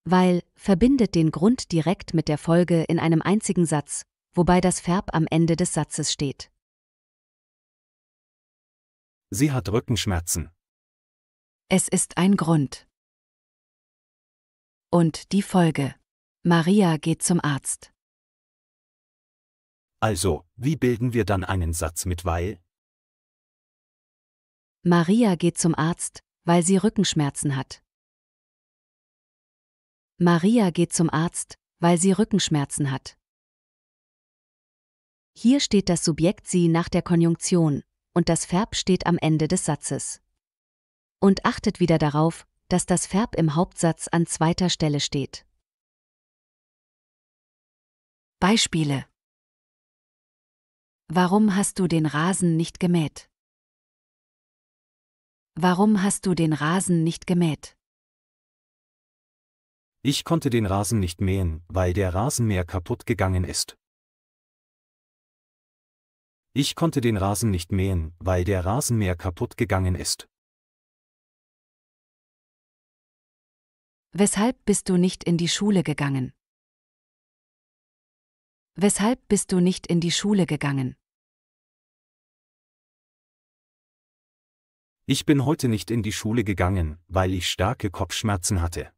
Weil verbindet den Grund direkt mit der Folge in einem einzigen Satz, wobei das Verb am Ende des Satzes steht. Sie hat Rückenschmerzen. Es ist ein Grund. Und die Folge. Maria geht zum Arzt. Also, wie bilden wir dann einen Satz mit weil? Maria geht zum Arzt, weil sie Rückenschmerzen hat. Maria geht zum Arzt, weil sie Rückenschmerzen hat. Hier steht das Subjekt sie nach der Konjunktion und das Verb steht am Ende des Satzes. Und achtet wieder darauf, dass das Verb im Hauptsatz an zweiter Stelle steht. Beispiele: Warum hast du den Rasen nicht gemäht? Warum hast du den Rasen nicht gemäht? Ich konnte den Rasen nicht mähen, weil der Rasenmäher kaputt gegangen ist. Ich konnte den Rasen nicht mähen, weil der Rasenmäher kaputt gegangen ist. Weshalb bist du nicht in die Schule gegangen? Weshalb bist du nicht in die Schule gegangen? Ich bin heute nicht in die Schule gegangen, weil ich starke Kopfschmerzen hatte.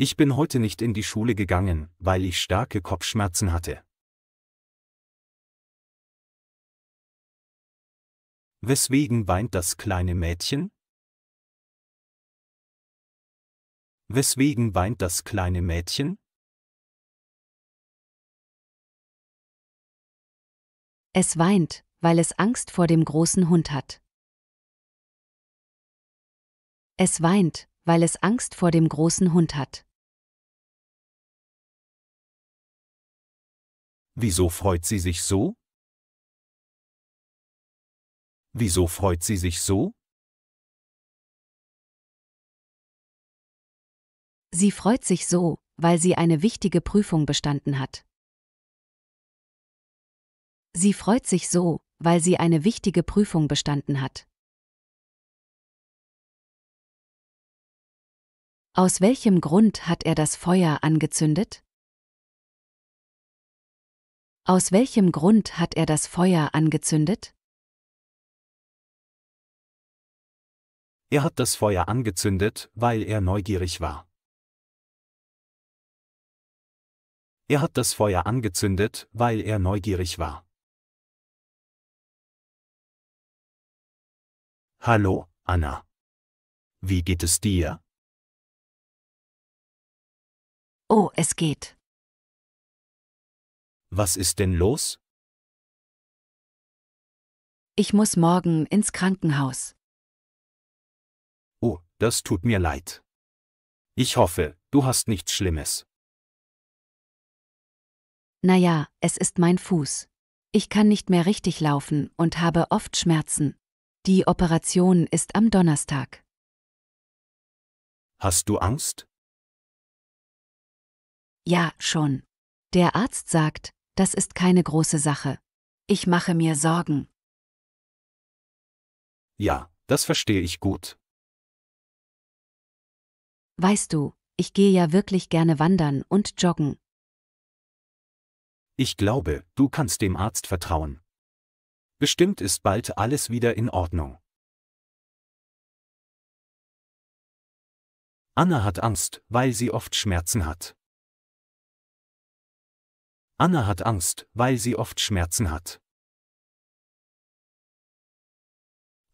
Ich bin heute nicht in die Schule gegangen, weil ich starke Kopfschmerzen hatte. Weswegen weint das kleine Mädchen? Weswegen weint das kleine Mädchen? Es weint, weil es Angst vor dem großen Hund hat. Es weint, weil es Angst vor dem großen Hund hat. Wieso freut sie sich so? Wieso freut sie sich so? Sie freut sich so, weil sie eine wichtige Prüfung bestanden hat. Sie freut sich so, weil sie eine wichtige Prüfung bestanden hat. Aus welchem Grund hat er das Feuer angezündet? Aus welchem Grund hat er das Feuer angezündet? Er hat das Feuer angezündet, weil er neugierig war. Er hat das Feuer angezündet, weil er neugierig war. Hallo, Anna. Wie geht es dir? Oh, es geht. Was ist denn los? Ich muss morgen ins Krankenhaus. Oh, das tut mir leid. Ich hoffe, du hast nichts Schlimmes. Naja, es ist mein Fuß. Ich kann nicht mehr richtig laufen und habe oft Schmerzen. Die Operation ist am Donnerstag. Hast du Angst? Ja, schon. Der Arzt sagt, das ist keine große Sache. Ich mache mir Sorgen. Ja, das verstehe ich gut. Weißt du, ich gehe ja wirklich gerne wandern und joggen. Ich glaube, du kannst dem Arzt vertrauen. Bestimmt ist bald alles wieder in Ordnung. Anna hat Angst, weil sie oft Schmerzen hat. Anna hat Angst, weil sie oft Schmerzen hat.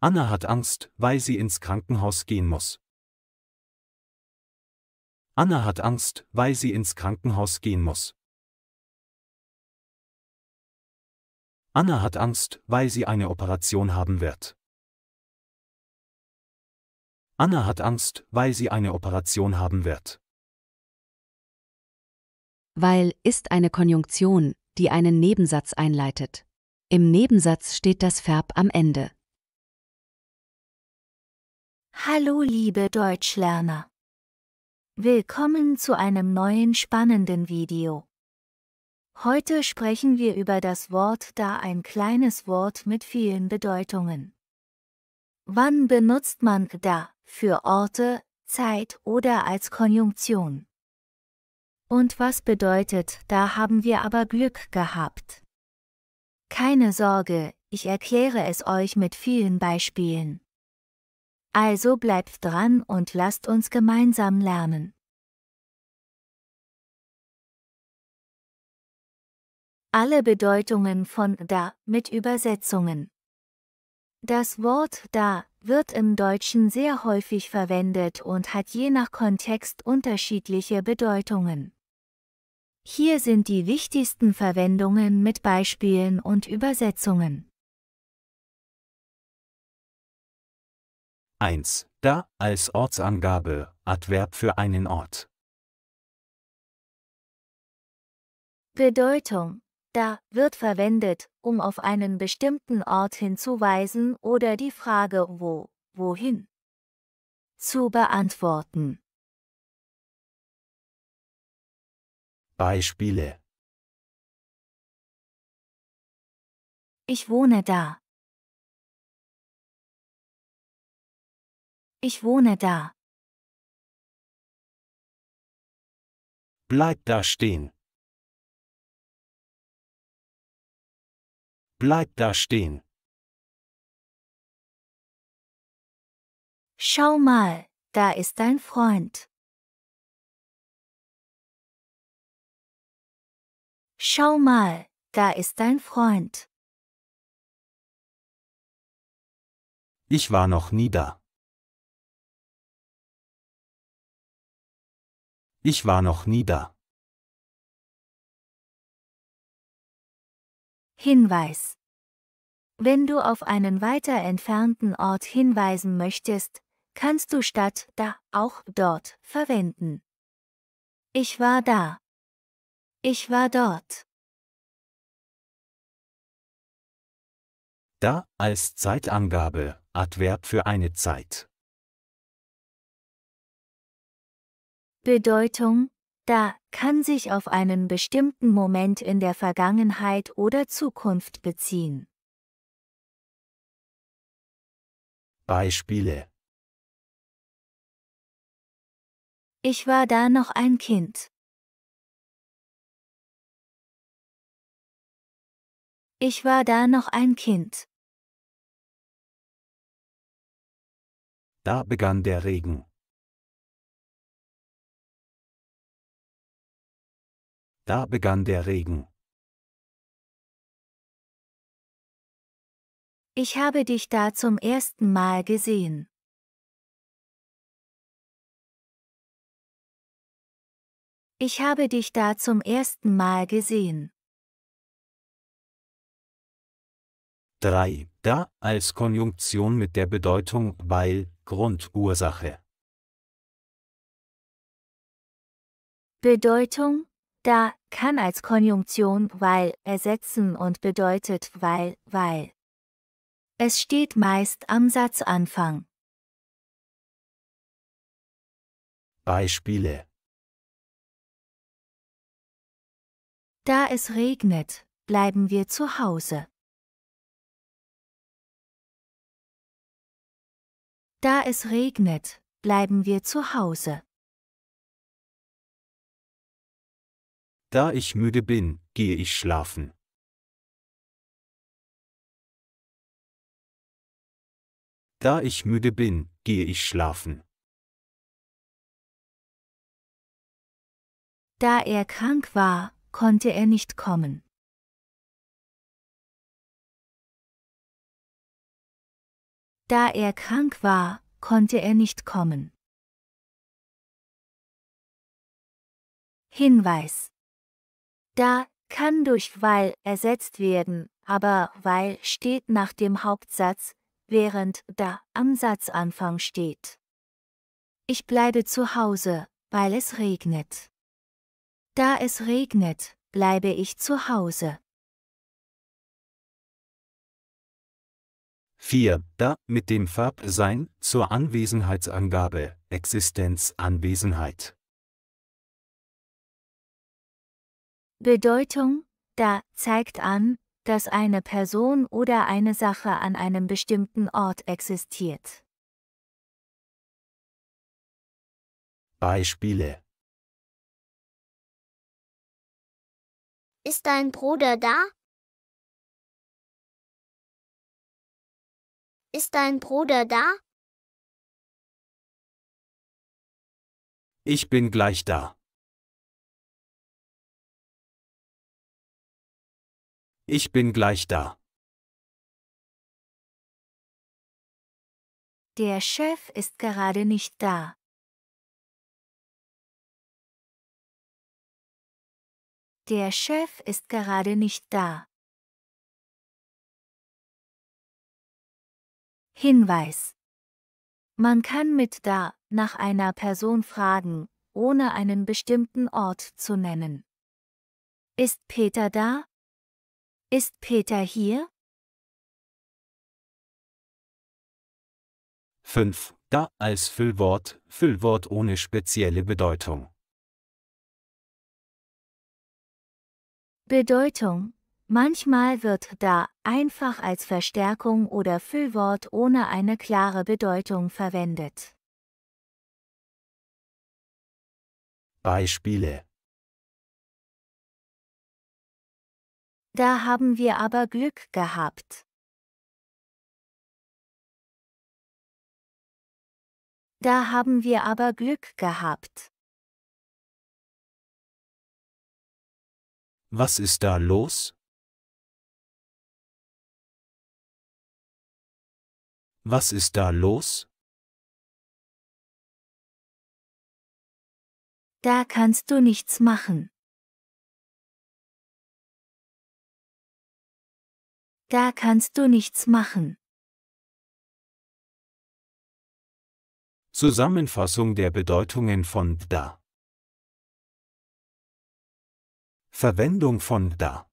Anna hat Angst, weil sie ins Krankenhaus gehen muss. Anna hat Angst, weil sie ins Krankenhaus gehen muss. Anna hat Angst, weil sie eine Operation haben wird. Anna hat Angst, weil sie eine Operation haben wird. Weil ist eine Konjunktion, die einen Nebensatz einleitet. Im Nebensatz steht das Verb am Ende. Hallo liebe Deutschlerner. Willkommen zu einem neuen spannenden Video. Heute sprechen wir über das Wort da, ein kleines Wort mit vielen Bedeutungen. Wann benutzt man da für Orte, Zeit oder als Konjunktion. Und was bedeutet, da haben wir aber Glück gehabt? Keine Sorge, ich erkläre es euch mit vielen Beispielen. Also bleibt dran und lasst uns gemeinsam lernen. Alle Bedeutungen von da mit Übersetzungen. Das Wort da wird im Deutschen sehr häufig verwendet und hat je nach Kontext unterschiedliche Bedeutungen. Hier sind die wichtigsten Verwendungen mit Beispielen und Übersetzungen. 1. Da als Ortsangabe, Adverb für einen Ort. Bedeutung: Da wird verwendet, um auf einen bestimmten Ort hinzuweisen oder die Frage wohin zu beantworten. Beispiele: Ich wohne da. Ich wohne da. Bleib da stehen. Bleib da stehen. Schau mal, da ist dein Freund. Schau mal, da ist dein Freund. Ich war noch nie da. Ich war noch nie da. Hinweis: Wenn du auf einen weiter entfernten Ort hinweisen möchtest, kannst du statt da auch dort verwenden. Ich war da. Ich war dort. Da als Zeitangabe, Adverb für eine Zeit. Bedeutung: Da kann sich auf einen bestimmten Moment in der Vergangenheit oder Zukunft beziehen. Beispiele: Ich war da noch ein Kind. Ich war da noch ein Kind. Da begann der Regen. Da begann der Regen. Ich habe dich da zum ersten Mal gesehen. Ich habe dich da zum ersten Mal gesehen. 3. Da als Konjunktion mit der Bedeutung weil, Grund, Ursache. Bedeutung: Da kann als Konjunktion weil ersetzen und bedeutet weil. Es steht meist am Satzanfang. Beispiele: Da es regnet, bleiben wir zu Hause. Da es regnet, bleiben wir zu Hause. Da ich müde bin, gehe ich schlafen. Da ich müde bin, gehe ich schlafen. Da er krank war, konnte er nicht kommen. Da er krank war, konnte er nicht kommen. Hinweis: Da kann durch weil ersetzt werden, aber weil steht nach dem Hauptsatz, während da am Satzanfang steht. Ich bleibe zu Hause, weil es regnet. Da es regnet, bleibe ich zu Hause. 4. Da mit dem Verb sein zur Anwesenheitsangabe, Existenz, Anwesenheit. Bedeutung: Da zeigt an, dass eine Person oder eine Sache an einem bestimmten Ort existiert. Beispiele. Ist dein Bruder da? Ist dein Bruder da? Ich bin gleich da. Ich bin gleich da. Der Chef ist gerade nicht da. Der Chef ist gerade nicht da. Hinweis: Man kann mit da nach einer Person fragen, ohne einen bestimmten Ort zu nennen. Ist Peter da? Ist Peter hier? 5. Da als Füllwort, Füllwort ohne spezielle Bedeutung. Bedeutung: Manchmal wird da einfach als Verstärkung oder Füllwort ohne eine klare Bedeutung verwendet. Beispiele. Da haben wir aber Glück gehabt. Da haben wir aber Glück gehabt. Was ist da los? Was ist da los? Da kannst du nichts machen. Da kannst du nichts machen. Zusammenfassung der Bedeutungen von da. Verwendung von da.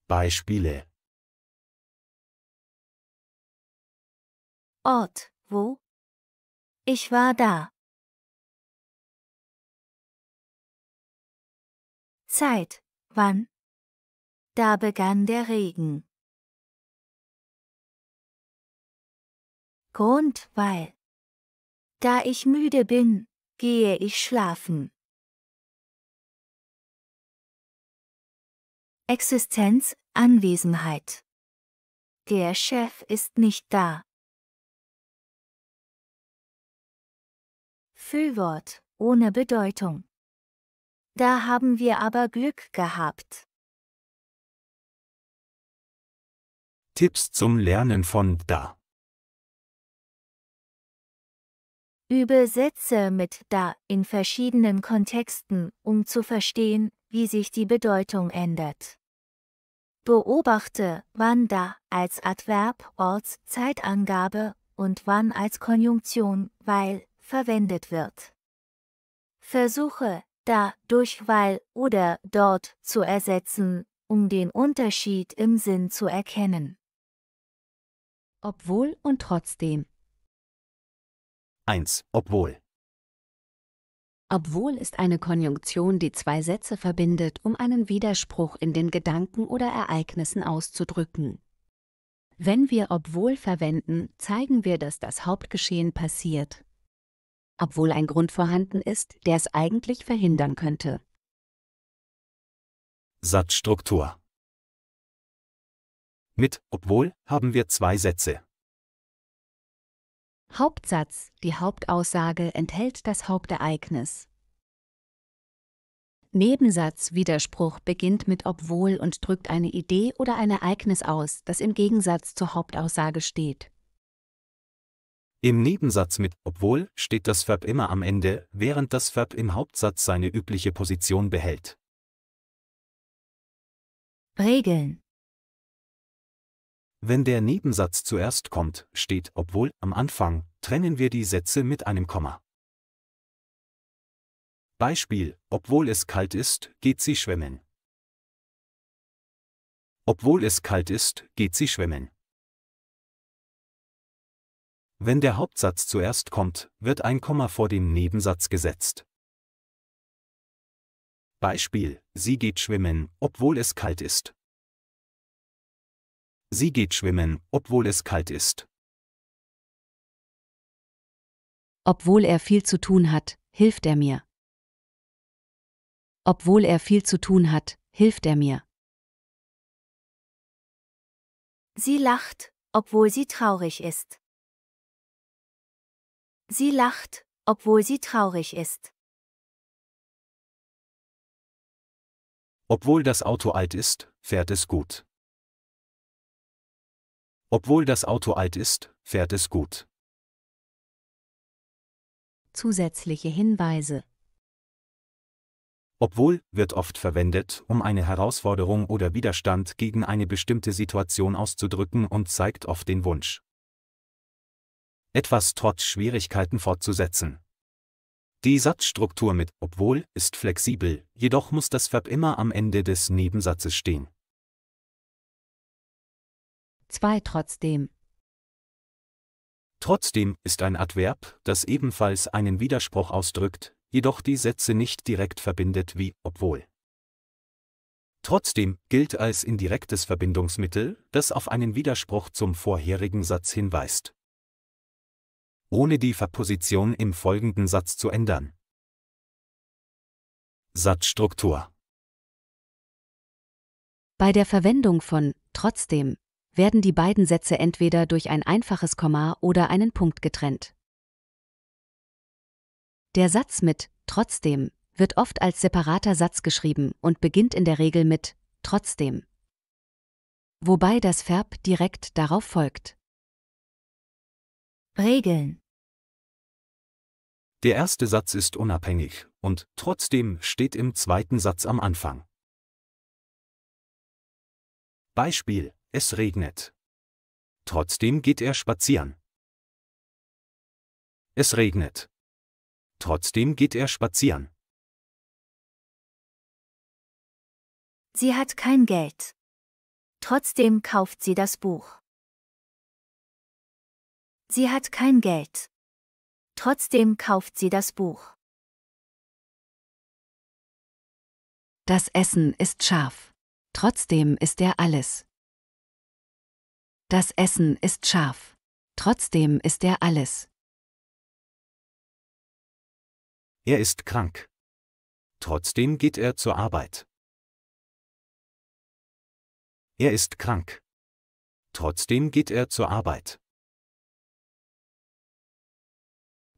Beispiele. Ort: Wo? Ich war da. Zeit: Wann? Da begann der Regen. Grund: Weil. Da ich müde bin, gehe ich schlafen. Existenz: Anwesenheit. Der Chef ist nicht da. Füllwort ohne Bedeutung. Da haben wir aber Glück gehabt. Tipps zum Lernen von da. Übe Sätze mit da in verschiedenen Kontexten, um zu verstehen, wie sich die Bedeutung ändert. Beobachte, wann da als Adverb, Orts-, Zeitangabe und wann als Konjunktion, weil, verwendet wird. Versuche, da durch weil oder dort zu ersetzen, um den Unterschied im Sinn zu erkennen. Obwohl und trotzdem. 1. Obwohl. Obwohl ist eine Konjunktion, die zwei Sätze verbindet, um einen Widerspruch in den Gedanken oder Ereignissen auszudrücken. Wenn wir obwohl verwenden, zeigen wir, dass das Hauptgeschehen passiert, obwohl ein Grund vorhanden ist, der es eigentlich verhindern könnte. Satzstruktur. Mit obwohl haben wir zwei Sätze. Hauptsatz: Die Hauptaussage enthält das Hauptereignis. Nebensatz: Widerspruch beginnt mit obwohl und drückt eine Idee oder ein Ereignis aus, das im Gegensatz zur Hauptaussage steht. Im Nebensatz mit obwohl steht das Verb immer am Ende, während das Verb im Hauptsatz seine übliche Position behält. Regeln. Wenn der Nebensatz zuerst kommt, steht obwohl am Anfang, trennen wir die Sätze mit einem Komma. Beispiel: Obwohl es kalt ist, geht sie schwimmen. Obwohl es kalt ist, geht sie schwimmen. Wenn der Hauptsatz zuerst kommt, wird ein Komma vor dem Nebensatz gesetzt. Beispiel: Sie geht schwimmen, obwohl es kalt ist. Sie geht schwimmen, obwohl es kalt ist. Obwohl er viel zu tun hat, hilft er mir. Obwohl er viel zu tun hat, hilft er mir. Sie lacht, obwohl sie traurig ist. Sie lacht, obwohl sie traurig ist. Obwohl das Auto alt ist, fährt es gut. Obwohl das Auto alt ist, fährt es gut. Zusätzliche Hinweise. Obwohl wird oft verwendet, um eine Herausforderung oder Widerstand gegen eine bestimmte Situation auszudrücken und zeigt oft den Wunsch, etwas trotz Schwierigkeiten fortzusetzen. Die Satzstruktur mit obwohl ist flexibel, jedoch muss das Verb immer am Ende des Nebensatzes stehen. 2 trotzdem. Trotzdem ist ein Adverb, das ebenfalls einen Widerspruch ausdrückt, jedoch die Sätze nicht direkt verbindet wie obwohl. Trotzdem gilt als indirektes Verbindungsmittel, das auf einen Widerspruch zum vorherigen Satz hinweist, ohne die Verbposition im folgenden Satz zu ändern. Satzstruktur. Bei der Verwendung von trotzdem werden die beiden Sätze entweder durch ein einfaches Komma oder einen Punkt getrennt. Der Satz mit trotzdem wird oft als separater Satz geschrieben und beginnt in der Regel mit trotzdem, wobei das Verb direkt darauf folgt. Regeln. Der erste Satz ist unabhängig und trotzdem steht im zweiten Satz am Anfang. Beispiel: Es regnet. Trotzdem geht er spazieren. Es regnet. Trotzdem geht er spazieren. Sie hat kein Geld. Trotzdem kauft sie das Buch. Sie hat kein Geld. Trotzdem kauft sie das Buch. Das Essen ist scharf. Trotzdem isst er alles. Das Essen ist scharf. Trotzdem isst er alles. Er ist krank. Trotzdem geht er zur Arbeit. Er ist krank. Trotzdem geht er zur Arbeit.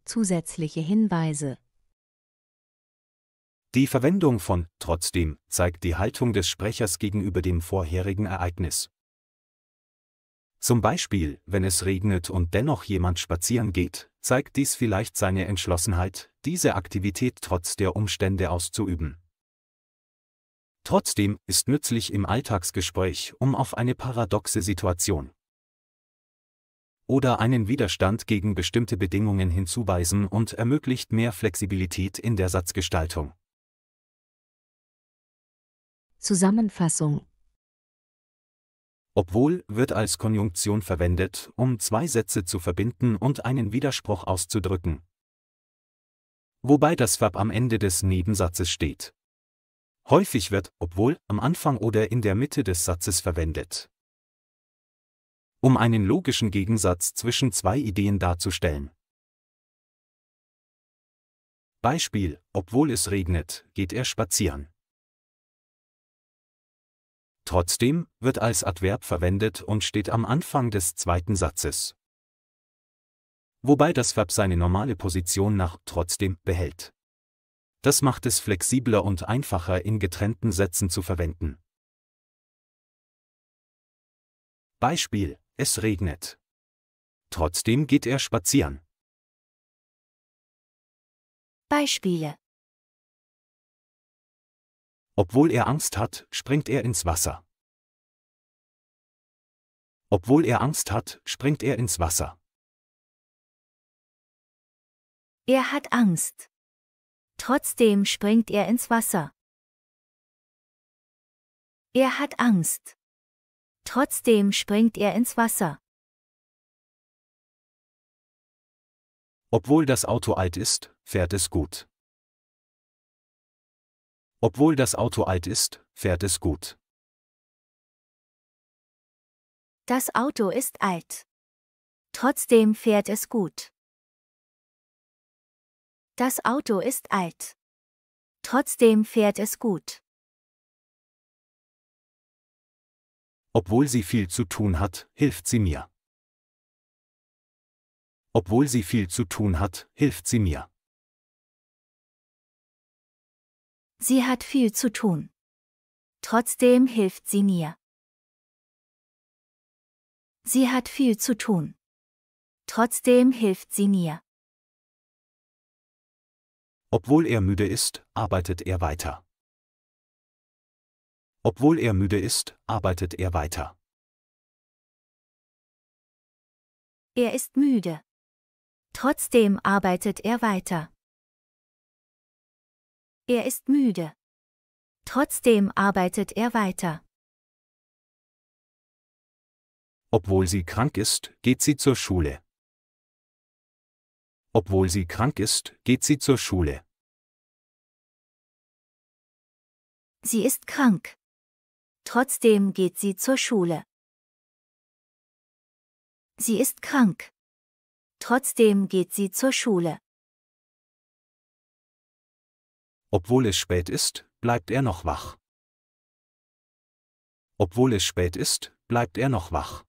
Zusätzliche Hinweise. Die Verwendung von trotzdem zeigt die Haltung des Sprechers gegenüber dem vorherigen Ereignis. Zum Beispiel, wenn es regnet und dennoch jemand spazieren geht, zeigt dies vielleicht seine Entschlossenheit, diese Aktivität trotz der Umstände auszuüben. Trotzdem ist nützlich im Alltagsgespräch, um auf eine paradoxe Situation oder einen Widerstand gegen bestimmte Bedingungen hinzuweisen und ermöglicht mehr Flexibilität in der Satzgestaltung. Zusammenfassung. Obwohl wird als Konjunktion verwendet, um zwei Sätze zu verbinden und einen Widerspruch auszudrücken, wobei das Verb am Ende des Nebensatzes steht. Häufig wird obwohl am Anfang oder in der Mitte des Satzes verwendet, um einen logischen Gegensatz zwischen zwei Ideen darzustellen. Beispiel: Obwohl es regnet, geht er spazieren. Trotzdem wird als Adverb verwendet und steht am Anfang des zweiten Satzes, wobei das Verb seine normale Position nach trotzdem behält. Das macht es flexibler und einfacher in getrennten Sätzen zu verwenden. Beispiel: Es regnet. Trotzdem geht er spazieren. Beispiele. Obwohl er Angst hat, springt er ins Wasser. Obwohl er Angst hat, springt er ins Wasser. Er hat Angst. Trotzdem springt er ins Wasser. Er hat Angst. Trotzdem springt er ins Wasser. Obwohl das Auto alt ist, fährt es gut. Obwohl das Auto alt ist, fährt es gut. Das Auto ist alt. Trotzdem fährt es gut. Das Auto ist alt. Trotzdem fährt es gut. Obwohl sie viel zu tun hat, hilft sie mir. Obwohl sie viel zu tun hat, hilft sie mir. Sie hat viel zu tun. Trotzdem hilft sie mir. Sie hat viel zu tun. Trotzdem hilft sie mir. Obwohl er müde ist, arbeitet er weiter. Obwohl er müde ist, arbeitet er weiter. Er ist müde. Trotzdem arbeitet er weiter. Er ist müde. Trotzdem arbeitet er weiter. Obwohl sie krank ist, geht sie zur Schule. Obwohl sie krank ist, geht sie zur Schule. Sie ist krank. Trotzdem geht sie zur Schule. Sie ist krank. Trotzdem geht sie zur Schule. Obwohl es spät ist, bleibt er noch wach. Obwohl es spät ist, bleibt er noch wach.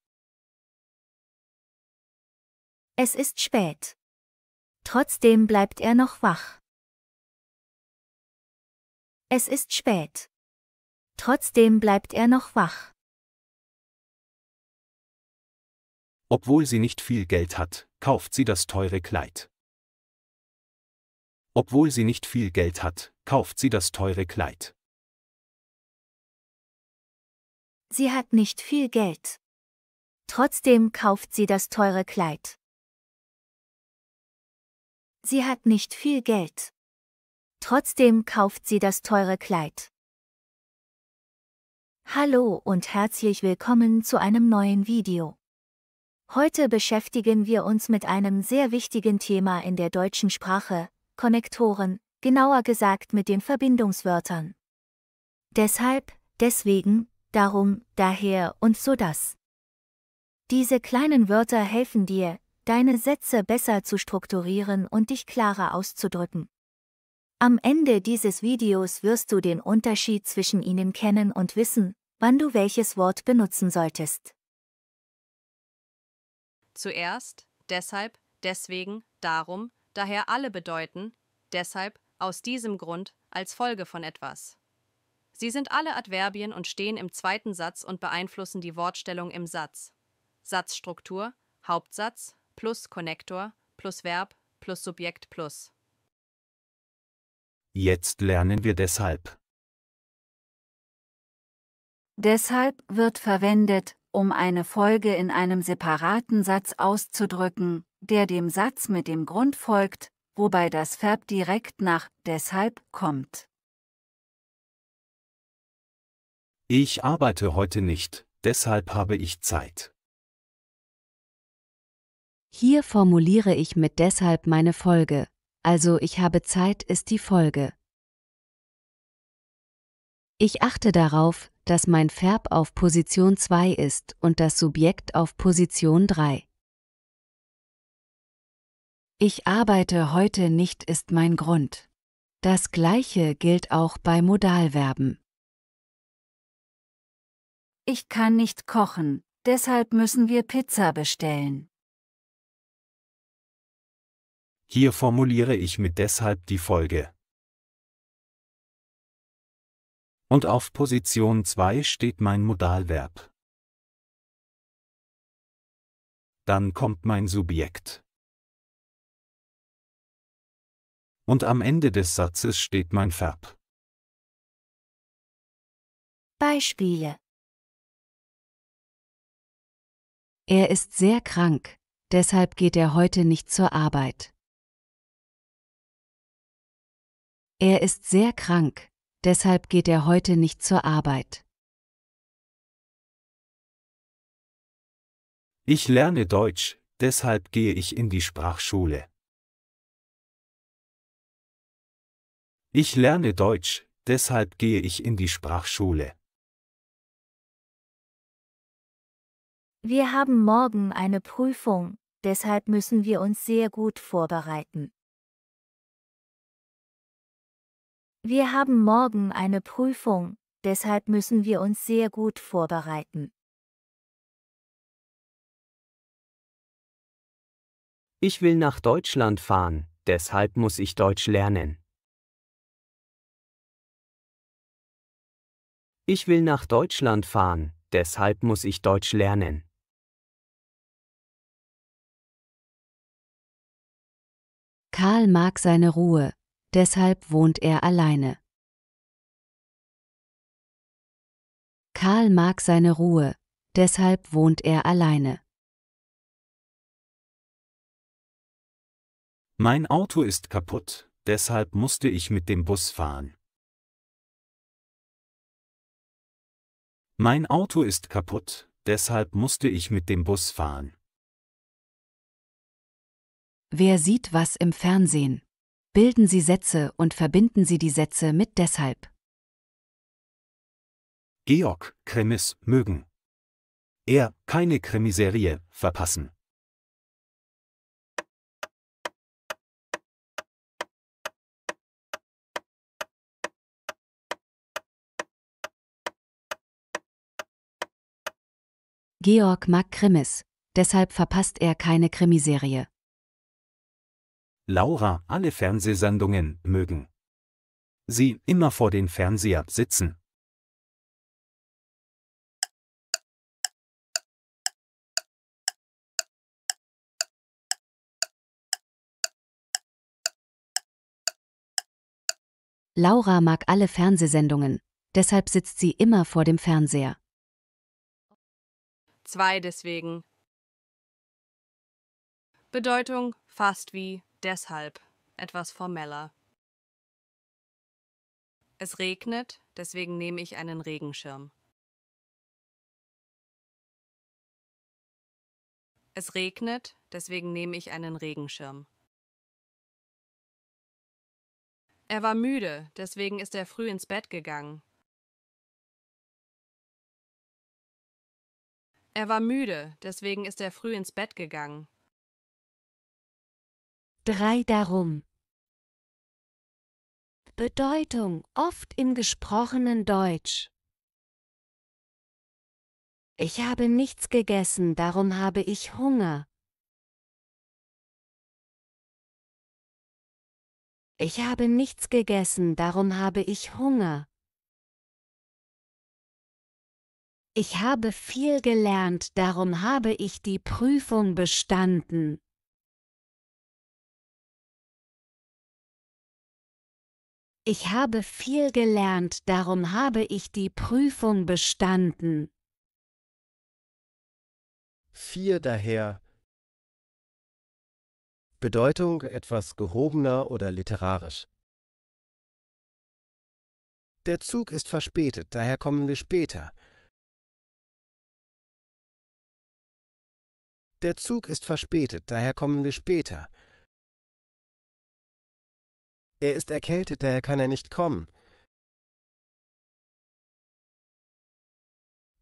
Es ist spät. Trotzdem bleibt er noch wach. Es ist spät. Trotzdem bleibt er noch wach. Obwohl sie nicht viel Geld hat, kauft sie das teure Kleid. Obwohl sie nicht viel Geld hat, kauft sie das teure Kleid. Sie hat nicht viel Geld. Trotzdem kauft sie das teure Kleid. Sie hat nicht viel Geld. Trotzdem kauft sie das teure Kleid. Hallo und herzlich willkommen zu einem neuen Video. Heute beschäftigen wir uns mit einem sehr wichtigen Thema in der deutschen Sprache, Konnektoren, genauer gesagt mit den Verbindungswörtern. Deshalb, deswegen, darum, daher und so das. Diese kleinen Wörter helfen dir, deine Sätze besser zu strukturieren und dich klarer auszudrücken. Am Ende dieses Videos wirst du den Unterschied zwischen ihnen kennen und wissen, wann du welches Wort benutzen solltest. Zuerst, deshalb, deswegen, darum, daher alle bedeuten, deshalb, aus diesem Grund, als Folge von etwas. Sie sind alle Adverbien und stehen im zweiten Satz und beeinflussen die Wortstellung im Satz. Satzstruktur, Hauptsatz, plus Konnektor, plus Verb, plus Subjekt plus. Jetzt lernen wir deshalb. Deshalb wird verwendet, um eine Folge in einem separaten Satz auszudrücken, der dem Satz mit dem Grund folgt, wobei das Verb direkt nach deshalb kommt. Ich arbeite heute nicht, deshalb habe ich Zeit. Hier formuliere ich mit deshalb meine Folge, also ich habe Zeit ist die Folge. Ich achte darauf, dass mein Verb auf Position 2 ist und das Subjekt auf Position 3. Ich arbeite heute nicht ist mein Grund. Das Gleiche gilt auch bei Modalverben. Ich kann nicht kochen, deshalb müssen wir Pizza bestellen. Hier formuliere ich mit deshalb die Folge. Und auf Position 2 steht mein Modalverb. Dann kommt mein Subjekt. Und am Ende des Satzes steht mein Verb. Beispiele. Er ist sehr krank, deshalb geht er heute nicht zur Arbeit. Er ist sehr krank, deshalb geht er heute nicht zur Arbeit. Ich lerne Deutsch, deshalb gehe ich in die Sprachschule. Ich lerne Deutsch, deshalb gehe ich in die Sprachschule. Wir haben morgen eine Prüfung, deshalb müssen wir uns sehr gut vorbereiten. Wir haben morgen eine Prüfung, deshalb müssen wir uns sehr gut vorbereiten. Ich will nach Deutschland fahren, deshalb muss ich Deutsch lernen. Ich will nach Deutschland fahren, deshalb muss ich Deutsch lernen. Karl mag seine Ruhe, deshalb wohnt er alleine. Karl mag seine Ruhe, deshalb wohnt er alleine. Mein Auto ist kaputt, deshalb musste ich mit dem Bus fahren. Mein Auto ist kaputt, deshalb musste ich mit dem Bus fahren. Wer sieht was im Fernsehen? Bilden Sie Sätze und verbinden Sie die Sätze mit deshalb. Georg, Krimis mögen. Er, keine Krimiserie, verpassen. Georg mag Krimis, deshalb verpasst er keine Krimiserie. Laura, alle Fernsehsendungen mögen. Sie, immer vor den Fernseher sitzen. Laura mag alle Fernsehsendungen, deshalb sitzt sie immer vor dem Fernseher. 2 deswegen. Bedeutung fast wie deshalb, etwas formeller. Es regnet, deswegen nehme ich einen Regenschirm. Es regnet, deswegen nehme ich einen Regenschirm. Er war müde, deswegen ist er früh ins Bett gegangen. Er war müde, deswegen ist er früh ins Bett gegangen. 3 darum. Bedeutung oft im gesprochenen Deutsch. Ich habe nichts gegessen, darum habe ich Hunger. Ich habe nichts gegessen, darum habe ich Hunger. Ich habe viel gelernt, darum habe ich die Prüfung bestanden. Ich habe viel gelernt, darum habe ich die Prüfung bestanden. 4 daher. Bedeutung etwas gehobener oder literarisch. Der Zug ist verspätet, daher kommen wir später. Der Zug ist verspätet, daher kommen wir später. Er ist erkältet, daher kann er nicht kommen.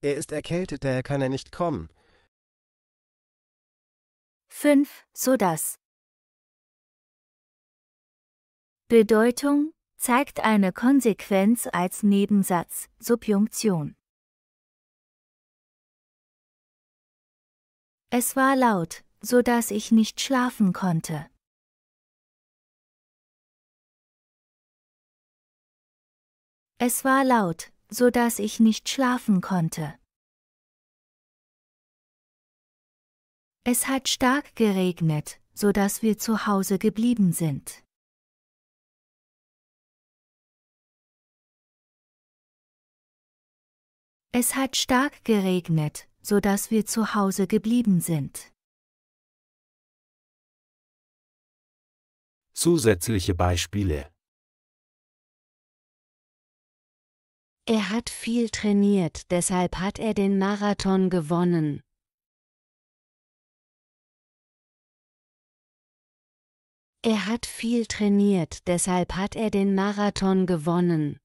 Er ist erkältet, daher kann er nicht kommen. 5, sodass. Bedeutung zeigt eine Konsequenz als Nebensatz, Subjunktion. Es war laut, sodass ich nicht schlafen konnte. Es war laut, sodass ich nicht schlafen konnte. Es hat stark geregnet, sodass wir zu Hause geblieben sind. Es hat stark geregnet, sodass wir zu Hause geblieben sind. Zusätzliche Beispiele. Er hat viel trainiert, deshalb hat er den Marathon gewonnen. Er hat viel trainiert, deshalb hat er den Marathon gewonnen.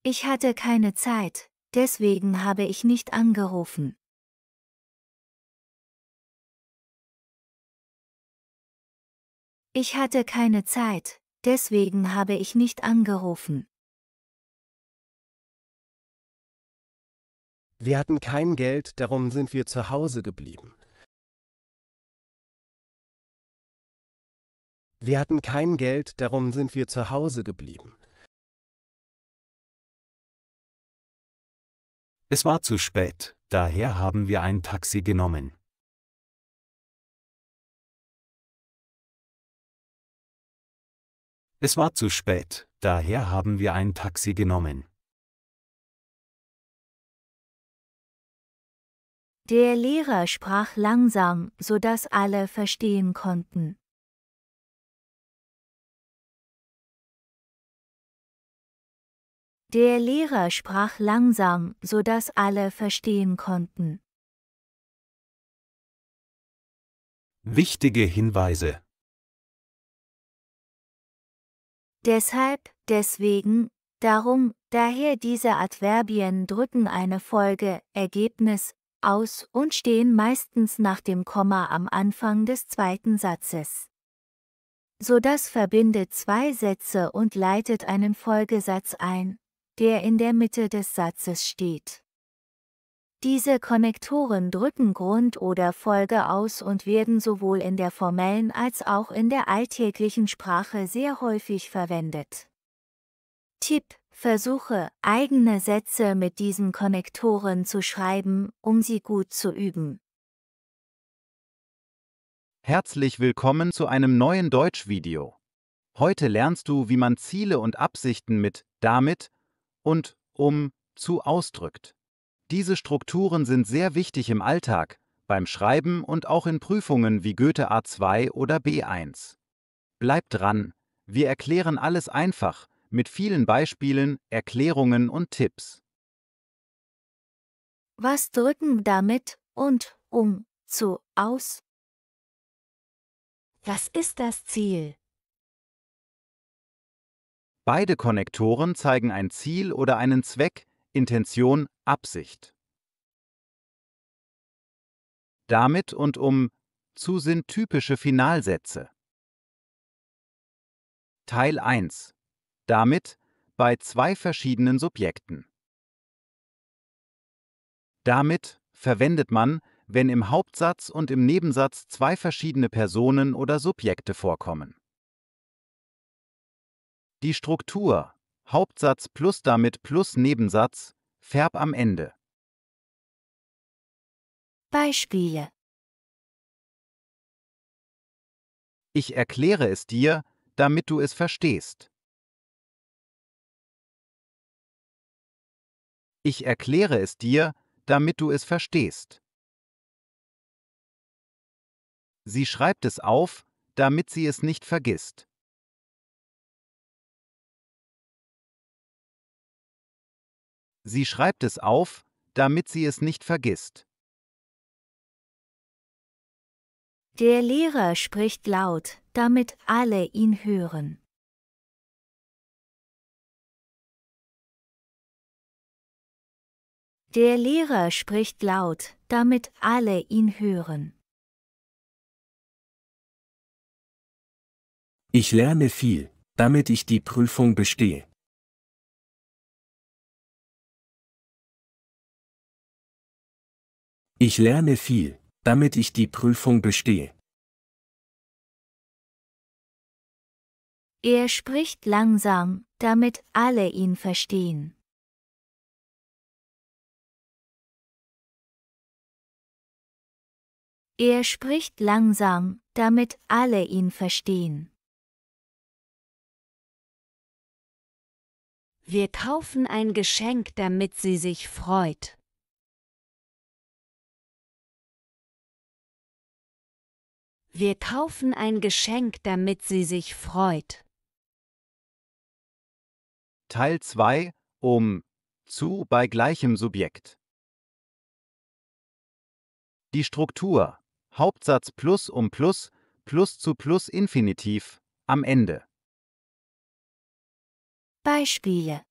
Ich hatte keine Zeit, deswegen habe ich nicht angerufen. Ich hatte keine Zeit, deswegen habe ich nicht angerufen. Wir hatten kein Geld, darum sind wir zu Hause geblieben. Wir hatten kein Geld, darum sind wir zu Hause geblieben. Es war zu spät, daher haben wir ein Taxi genommen. Es war zu spät, daher haben wir ein Taxi genommen. Der Lehrer sprach langsam, sodass alle verstehen konnten. Der Lehrer sprach langsam, sodass alle verstehen konnten. Wichtige Hinweise. Deshalb, deswegen, darum, daher diese Adverbien drücken eine Folge, Ergebnis, aus und stehen meistens nach dem Komma am Anfang des zweiten Satzes. So das verbindet zwei Sätze und leitet einen Folgesatz ein, der in der Mitte des Satzes steht. Diese Konnektoren drücken Grund oder Folge aus und werden sowohl in der formellen als auch in der alltäglichen Sprache sehr häufig verwendet. Tipp: Versuche, eigene Sätze mit diesen Konnektoren zu schreiben, um sie gut zu üben. Herzlich willkommen zu einem neuen Deutschvideo. Heute lernst du, wie man Ziele und Absichten mit damit und zu ausdrückt. Diese Strukturen sind sehr wichtig im Alltag, beim Schreiben und auch in Prüfungen wie Goethe A2 oder B1. Bleib dran, wir erklären alles einfach, mit vielen Beispielen, Erklärungen und Tipps. Was drücken damit und zu aus? Was ist das Ziel? Beide Konnektoren zeigen ein Ziel oder einen Zweck, Intention, Absicht. Damit und zu sind typische Finalsätze. Teil 1. Damit bei zwei verschiedenen Subjekten. Damit verwendet man, wenn im Hauptsatz und im Nebensatz zwei verschiedene Personen oder Subjekte vorkommen. Die Struktur Hauptsatz plus damit plus Nebensatz, Verb am Ende. Beispiele: Ich erkläre es dir, damit du es verstehst. Ich erkläre es dir, damit du es verstehst. Sie schreibt es auf, damit sie es nicht vergisst. Sie schreibt es auf, damit sie es nicht vergisst. Der Lehrer spricht laut, damit alle ihn hören. Der Lehrer spricht laut, damit alle ihn hören. Ich lerne viel, damit ich die Prüfung bestehe. Ich lerne viel, damit ich die Prüfung bestehe. Er spricht langsam, damit alle ihn verstehen. Er spricht langsam, damit alle ihn verstehen. Wir kaufen ein Geschenk, damit sie sich freut. Wir kaufen ein Geschenk, damit sie sich freut. Teil 2 zu bei gleichem Subjekt. Die Struktur Hauptsatz plus plus zu plus Infinitiv am Ende. Beispiele: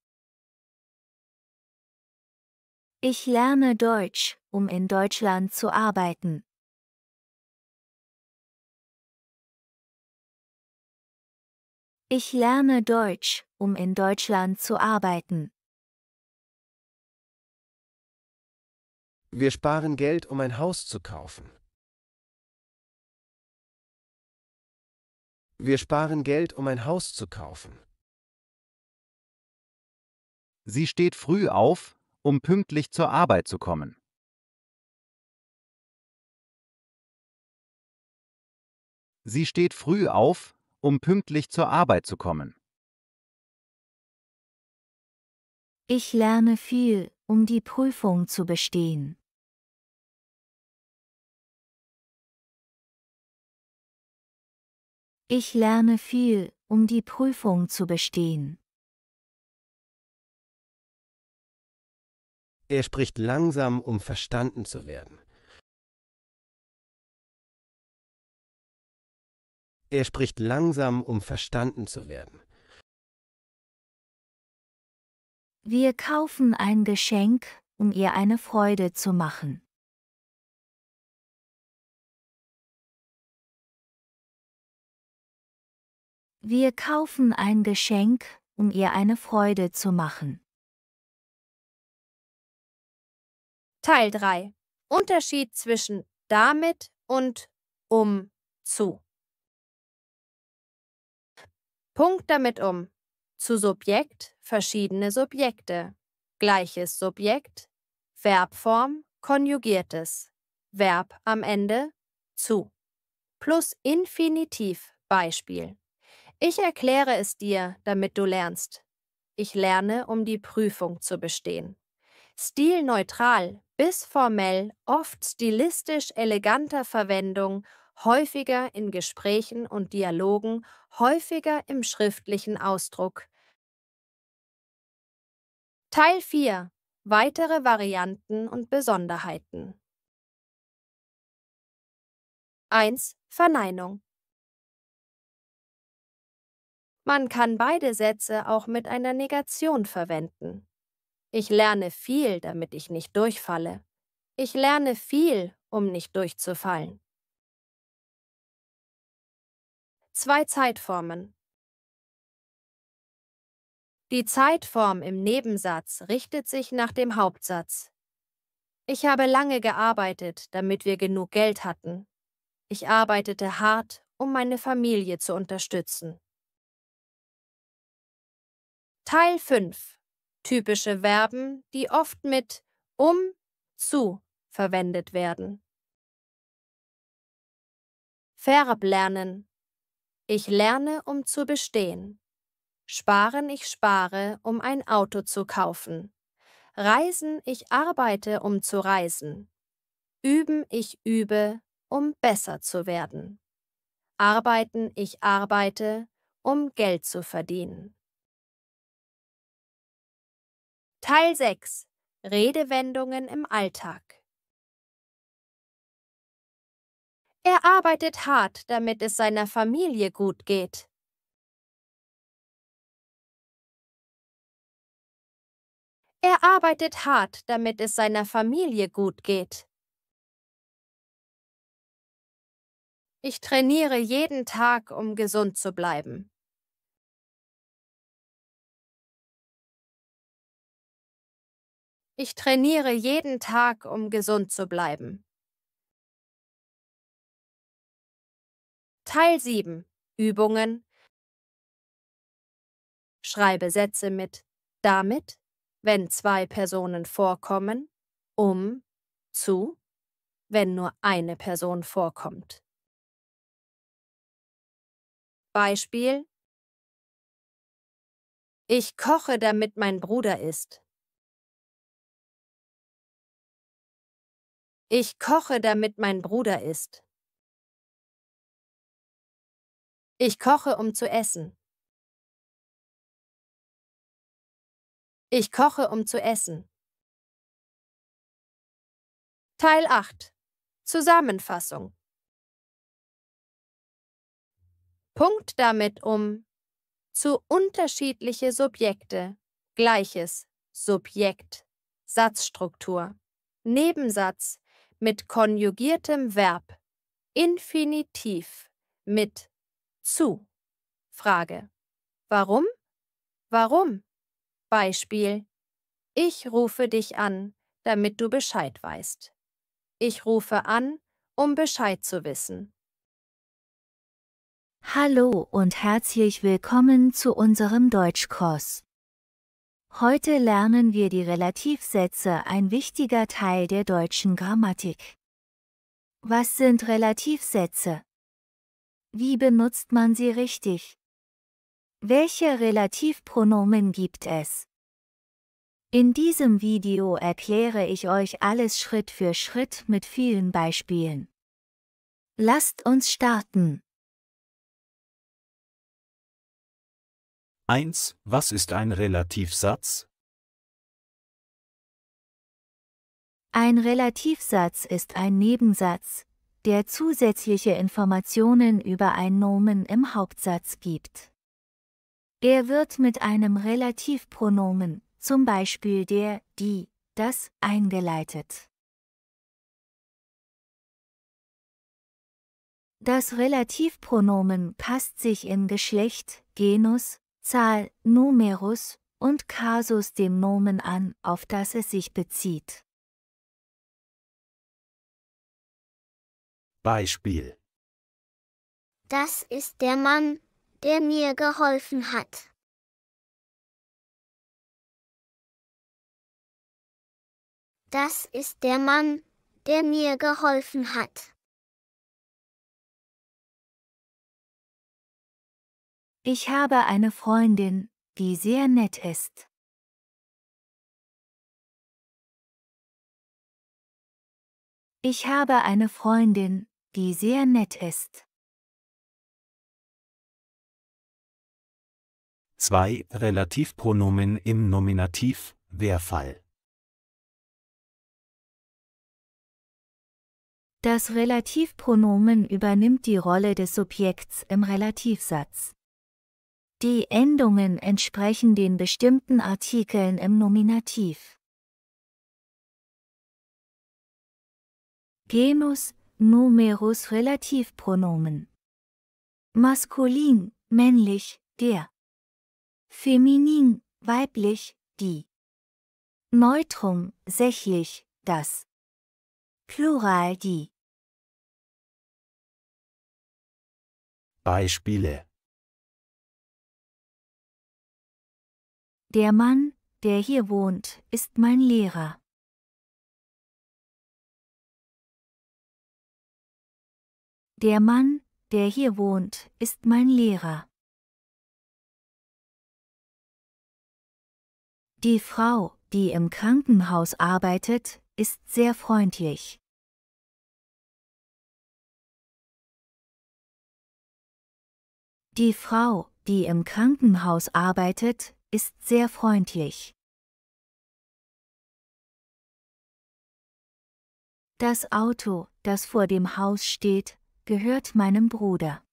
Ich lerne Deutsch, um in Deutschland zu arbeiten. Ich lerne Deutsch, um in Deutschland zu arbeiten. Wir sparen Geld, um ein Haus zu kaufen. Wir sparen Geld, um ein Haus zu kaufen. Sie steht früh auf, um pünktlich zur Arbeit zu kommen. Sie steht früh auf, um pünktlich zur Arbeit zu kommen. Ich lerne viel, um die Prüfung zu bestehen. Ich lerne viel, um die Prüfung zu bestehen. Er spricht langsam, um verstanden zu werden. Er spricht langsam, um verstanden zu werden. Wir kaufen ein Geschenk, um ihr eine Freude zu machen. Wir kaufen ein Geschenk, um ihr eine Freude zu machen. Teil 3. Unterschied zwischen damit und zu. Punkt damit um. Zu Subjekt verschiedene Subjekte. Gleiches Subjekt, Verbform, konjugiertes. Verb am Ende, zu. Plus Infinitiv, Beispiel. Ich erkläre es dir, damit du lernst. Ich lerne, um die Prüfung zu bestehen. Stilneutral bis formell, oft stilistisch eleganter Verwendung, häufiger in Gesprächen und Dialogen, häufiger im schriftlichen Ausdruck. Teil 4. Weitere Varianten und Besonderheiten. 1. Verneinung. Man kann beide Sätze auch mit einer Negation verwenden. Ich lerne viel, damit ich nicht durchfalle. Ich lerne viel, um nicht durchzufallen. 2 Zeitformen. Die Zeitform im Nebensatz richtet sich nach dem Hauptsatz. Ich habe lange gearbeitet, damit wir genug Geld hatten. Ich arbeitete hart, um meine Familie zu unterstützen. Teil 5. Typische Verben, die oft mit zu verwendet werden. Verb lernen. Ich lerne, um zu bestehen. Sparen, ich spare, um ein Auto zu kaufen. Reisen, ich arbeite, um zu reisen. Üben, ich übe, um besser zu werden. Arbeiten, ich arbeite, um Geld zu verdienen. Teil 6. Redewendungen im Alltag. Er arbeitet hart, damit es seiner Familie gut geht. Er arbeitet hart, damit es seiner Familie gut geht. Ich trainiere jeden Tag, um gesund zu bleiben. Ich trainiere jeden Tag, um gesund zu bleiben. Teil 7. Übungen. Schreibe Sätze mit damit, wenn 2 Personen vorkommen, zu, wenn nur eine Person vorkommt. Beispiel: Ich koche, damit mein Bruder isst. Ich koche, damit mein Bruder isst. Ich koche, um zu essen. Ich koche, um zu essen. Teil 8. Zusammenfassung. Punkt damit zu unterschiedliche Subjekte, gleiches Subjekt, Satzstruktur, Nebensatz mit konjugiertem Verb, Infinitiv mit zu, Frage. Warum? Warum? Beispiel: Ich rufe dich an, damit du Bescheid weißt. Ich rufe an, um Bescheid zu wissen. Hallo und herzlich willkommen zu unserem Deutschkurs. Heute lernen wir die Relativsätze, ein wichtiger Teil der deutschen Grammatik. Was sind Relativsätze? Wie benutzt man sie richtig? Welche Relativpronomen gibt es? In diesem Video erkläre ich euch alles Schritt für Schritt mit vielen Beispielen. Lasst uns starten. 1. Was ist ein Relativsatz? Ein Relativsatz ist ein Nebensatz, der zusätzliche Informationen über ein Nomen im Hauptsatz gibt. Er wird mit einem Relativpronomen, zum Beispiel der, die, das, eingeleitet. Das Relativpronomen passt sich in Geschlecht, Genus, Zahl, Numerus und Kasus dem Nomen an, auf das es sich bezieht. Beispiel: Das ist der Mann, der mir geholfen hat. Das ist der Mann, der mir geholfen hat. Ich habe eine Freundin, die sehr nett ist. Ich habe eine Freundin, die sehr nett ist. 2. Relativpronomen im Nominativ, Wer-Fall. Das Relativpronomen übernimmt die Rolle des Subjekts im Relativsatz. Die Endungen entsprechen den bestimmten Artikeln im Nominativ. Genus, Numerus Relativpronomen. Maskulin, männlich, der. Feminin, weiblich, die. Neutrum, sächlich, das. Plural, die. Beispiele: Der Mann, der hier wohnt, ist mein Lehrer. Der Mann, der hier wohnt, ist mein Lehrer. Die Frau, die im Krankenhaus arbeitet, ist sehr freundlich. Die Frau, die im Krankenhaus arbeitet, ist sehr freundlich. Das Auto, das vor dem Haus steht, gehört meinem Bruder.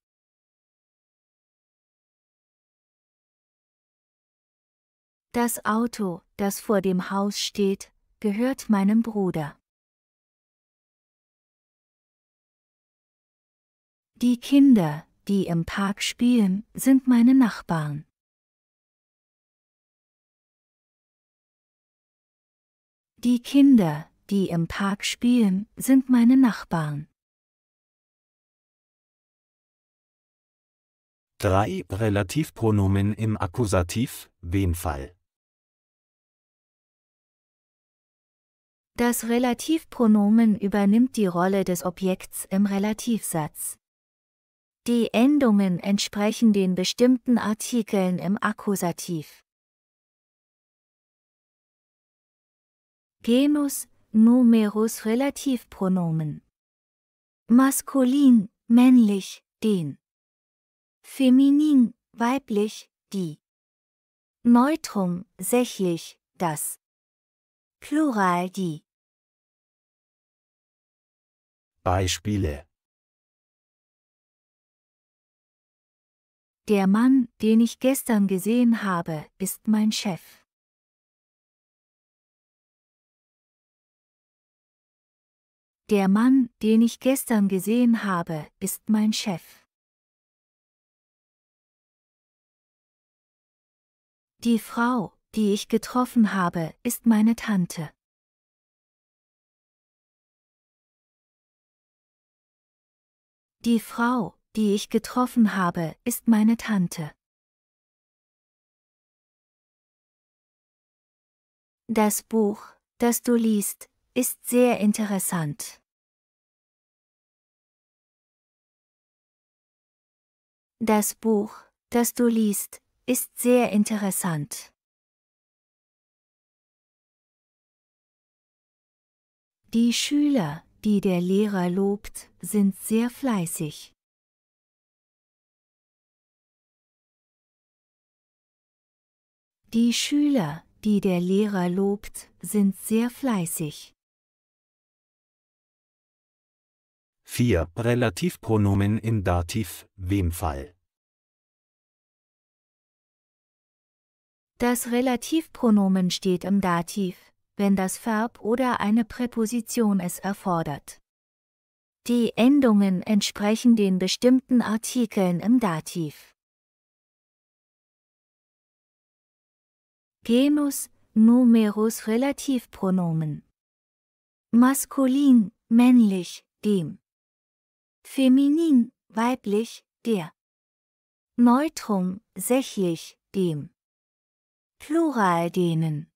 Das Auto, das vor dem Haus steht, gehört meinem Bruder. Die Kinder, die im Park spielen, sind meine Nachbarn. Die Kinder, die im Park spielen, sind meine Nachbarn. 3. Relativpronomen im Akkusativ, Wen-Fall. Das Relativpronomen übernimmt die Rolle des Objekts im Relativsatz. Die Endungen entsprechen den bestimmten Artikeln im Akkusativ. Genus, Numerus Relativpronomen. Maskulin, männlich, den. Feminin, weiblich, die. Neutrum, sächlich, das. Plural, die. Beispiele: Der Mann, den ich gestern gesehen habe, ist mein Chef. Der Mann, den ich gestern gesehen habe, ist mein Chef. Die Frau, die ich getroffen habe, ist meine Tante. Die Frau, die ich getroffen habe, ist meine Tante. Das Buch, das du liest, ist sehr interessant. Das Buch, das du liest, ist sehr interessant. Die Schüler, die der Lehrer lobt, sind sehr fleißig. Die Schüler, die der Lehrer lobt, sind sehr fleißig. 4. Relativpronomen im Dativ, Wem-Fall. Das Relativpronomen steht im Dativ, wenn das Verb oder eine Präposition es erfordert. Die Endungen entsprechen den bestimmten Artikeln im Dativ. Genus, Numerus Relativpronomen. Maskulin, männlich, dem. Feminin, weiblich, der. Neutrum, sächlich, dem. Plural, denen.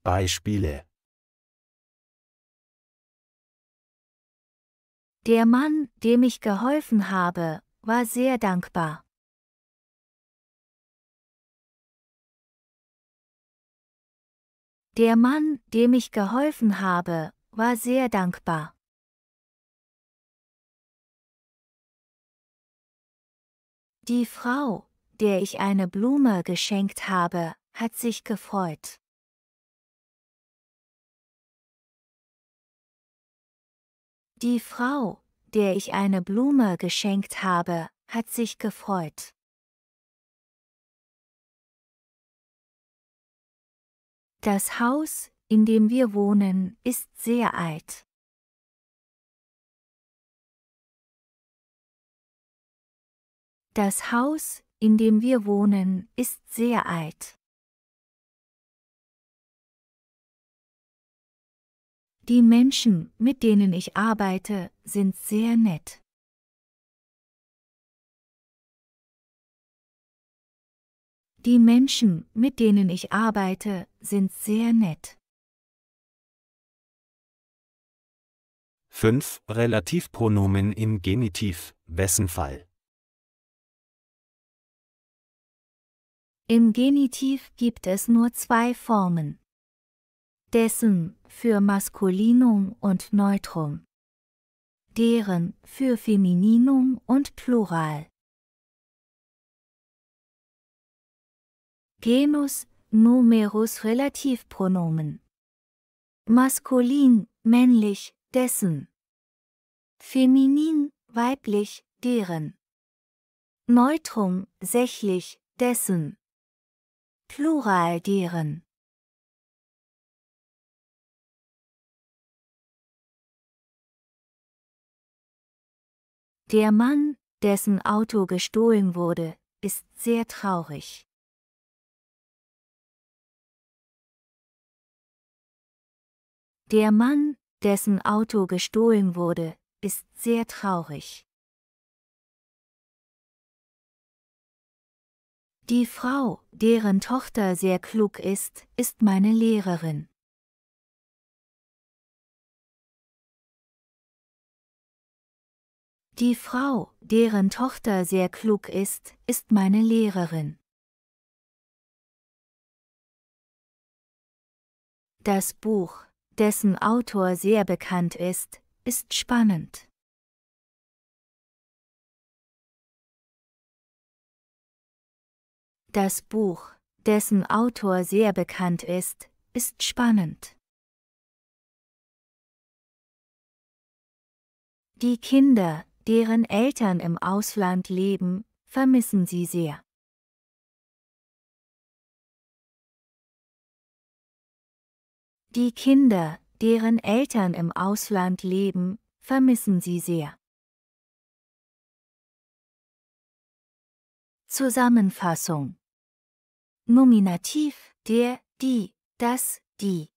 Beispiele. Der Mann, dem ich geholfen habe, war sehr dankbar. Der Mann, dem ich geholfen habe, war sehr dankbar. Die Frau, der ich eine Blume geschenkt habe, hat sich gefreut. Die Frau, der ich eine Blume geschenkt habe, hat sich gefreut. Das Haus, in dem wir wohnen, ist sehr alt. Das Haus, in dem wir wohnen, ist sehr alt. Die Menschen, mit denen ich arbeite, sind sehr nett. Die Menschen, mit denen ich arbeite, sind sehr nett. 5. Relativpronomen im Genitiv, wessen Fall. Im Genitiv gibt es nur zwei Formen. Dessen für Maskulinum und Neutrum. Deren für Femininum und Plural. Genus, Numerus Relativpronomen. Maskulin, männlich, dessen. Feminin, weiblich, deren. Neutrum, sächlich, dessen. Plural, deren. Der Mann, dessen Auto gestohlen wurde, ist sehr traurig. Der Mann, dessen Auto gestohlen wurde, ist sehr traurig. Die Frau, deren Tochter sehr klug ist meine Lehrerin. Die Frau, deren Tochter sehr klug ist meine Lehrerin. Das Buch, dessen Autor sehr bekannt ist spannend. Das Buch, dessen Autor sehr bekannt ist spannend. Die Kinder, deren Eltern im Ausland leben, vermissen sie sehr. Die Kinder, deren Eltern im Ausland leben, vermissen sie sehr. Zusammenfassung. Nominativ, der, die, das, die.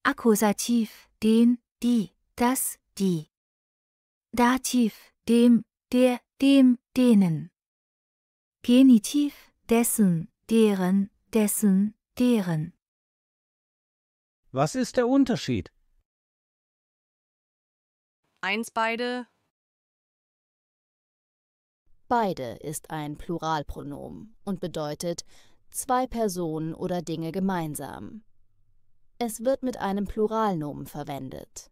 Akkusativ, den, die, das, die. Dativ, dem, der, dem, denen. Genitiv, dessen, deren, dessen, deren. Was ist der Unterschied? 1 beide. Beide ist ein Pluralpronomen und bedeutet zwei Personen oder Dinge gemeinsam. Es wird mit einem Pluralnomen verwendet.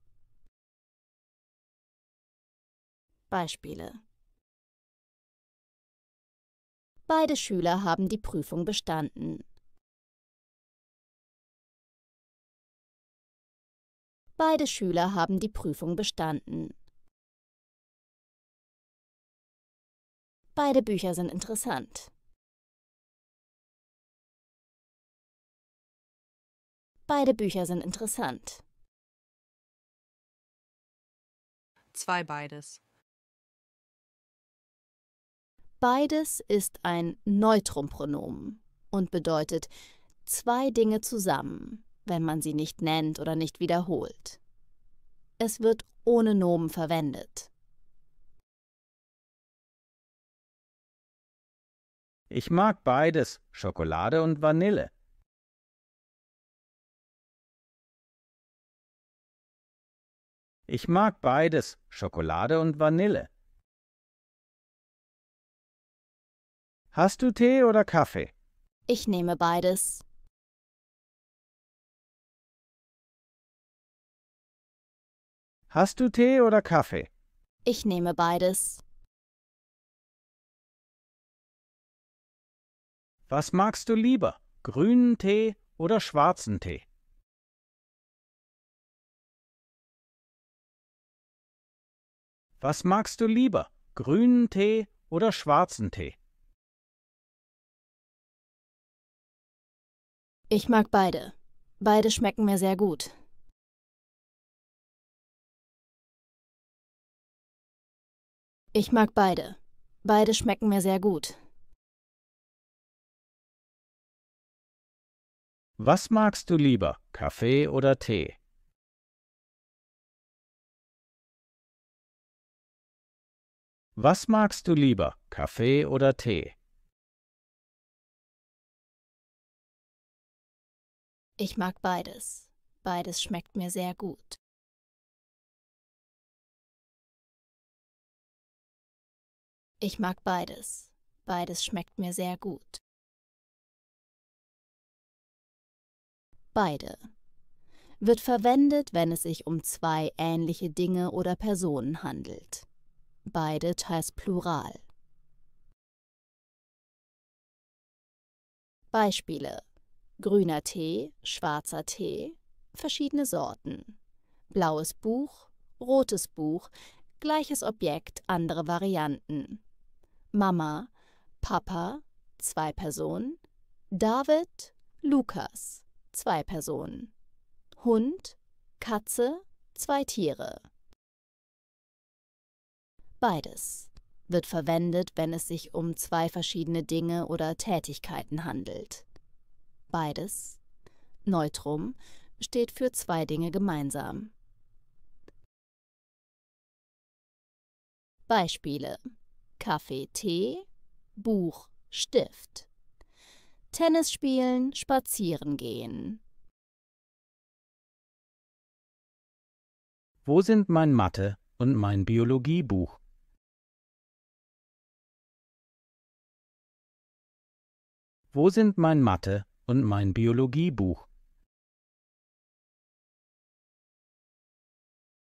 Beispiele: Beide Schüler haben die Prüfung bestanden. Beide Schüler haben die Prüfung bestanden. Beide Bücher sind interessant. Beide Bücher sind interessant. 2 beides. Beides ist ein Neutrum-Pronomen und bedeutet zwei Dinge zusammen, wenn man sie nicht nennt oder nicht wiederholt. Es wird ohne Nomen verwendet. Ich mag beides, Schokolade und Vanille. Ich mag beides, Schokolade und Vanille. Hast du Tee oder Kaffee? Ich nehme beides. Hast du Tee oder Kaffee? Ich nehme beides. Was magst du lieber, grünen Tee oder schwarzen Tee? Was magst du lieber, grünen Tee oder schwarzen Tee? Ich mag beide. Beide schmecken mir sehr gut. Ich mag beide. Beide schmecken mir sehr gut. Was magst du lieber, Kaffee oder Tee? Was magst du lieber, Kaffee oder Tee? Ich mag beides. Beides schmeckt mir sehr gut. Ich mag beides. Beides schmeckt mir sehr gut. Beide wird verwendet, wenn es sich um zwei ähnliche Dinge oder Personen handelt. Beide teils Plural. Beispiele: grüner Tee, schwarzer Tee, verschiedene Sorten. Blaues Buch, rotes Buch, gleiches Objekt, andere Varianten. Mama, Papa, 2 Personen. David, Lukas, 2 Personen. Hund, Katze, 2 Tiere. Beides wird verwendet, wenn es sich um zwei verschiedene Dinge oder Tätigkeiten handelt. Beides, Neutrum, steht für zwei Dinge gemeinsam. Beispiele: Kaffee, Tee, Buch, Stift. Tennis spielen, spazieren gehen. Wo sind mein Mathe- und mein Biologiebuch? Wo sind mein Mathe- und mein Biologiebuch?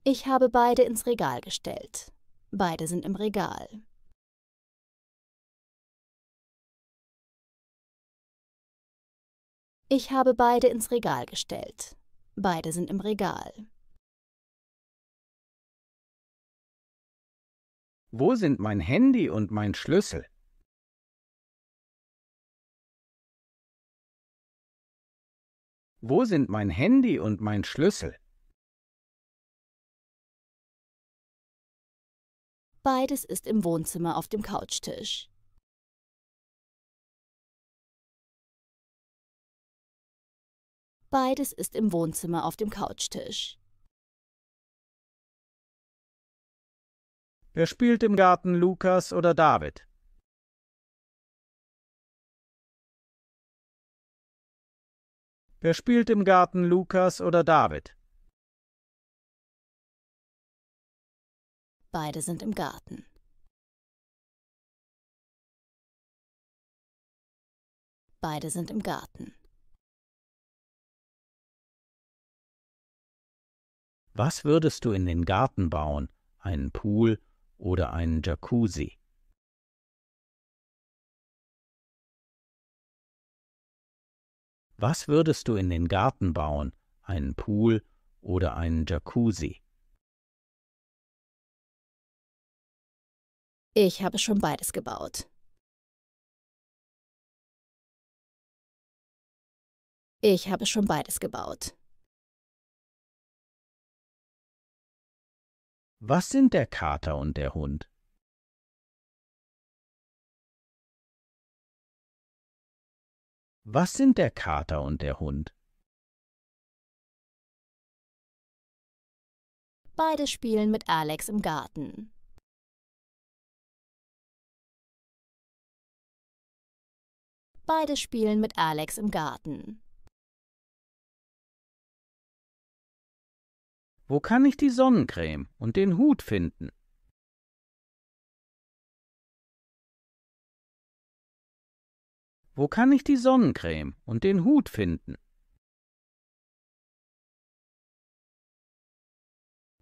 Ich habe beide ins Regal gestellt. Beide sind im Regal. Ich habe beide ins Regal gestellt. Beide sind im Regal. Wo sind mein Handy und mein Schlüssel? Wo sind mein Handy und mein Schlüssel? Beides ist im Wohnzimmer auf dem Couchtisch. Beides ist im Wohnzimmer auf dem Couchtisch. Wer spielt im Garten, Lukas oder David? Wer spielt im Garten, Lukas oder David? Beide sind im Garten. Beide sind im Garten. Was würdest du in den Garten bauen? Einen Pool oder einen Jacuzzi? Was würdest du in den Garten bauen? Einen Pool oder einen Jacuzzi? Ich habe schon beides gebaut. Ich habe schon beides gebaut. Was sind der Kater und der Hund? Was sind der Kater und der Hund? Beide spielen mit Alex im Garten. Beide spielen mit Alex im Garten. Wo kann ich die Sonnencreme und den Hut finden? Wo kann ich die Sonnencreme und den Hut finden?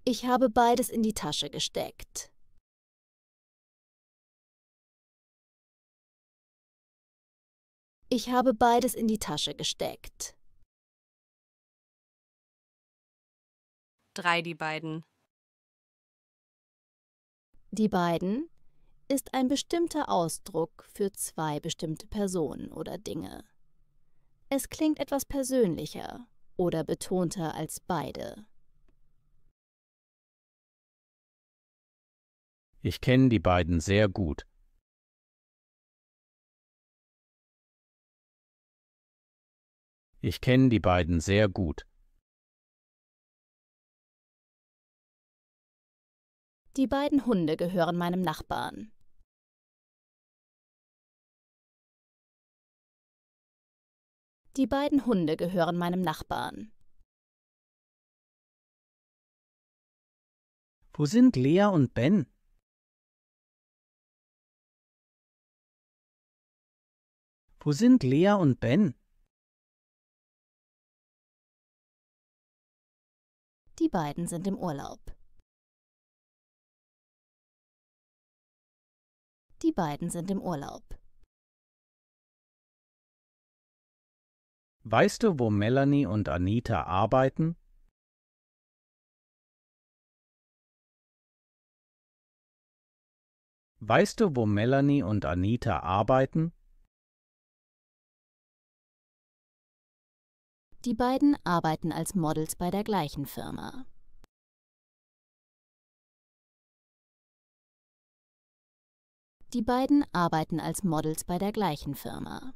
Ich habe beides in die Tasche gesteckt. Ich habe beides in die Tasche gesteckt. 3. Die beiden. Die beiden ist ein bestimmter Ausdruck für zwei bestimmte Personen oder Dinge. Es klingt etwas persönlicher oder betonter als beide. Ich kenne die beiden sehr gut. Ich kenne die beiden sehr gut. Die beiden Hunde gehören meinem Nachbarn. Die beiden Hunde gehören meinem Nachbarn. Wo sind Lea und Ben? Wo sind Lea und Ben? Die beiden sind im Urlaub. Die beiden sind im Urlaub. Weißt du, wo Melanie und Anita arbeiten? Weißt du, wo Melanie und Anita arbeiten? Die beiden arbeiten als Models bei der gleichen Firma. Die beiden arbeiten als Models bei der gleichen Firma.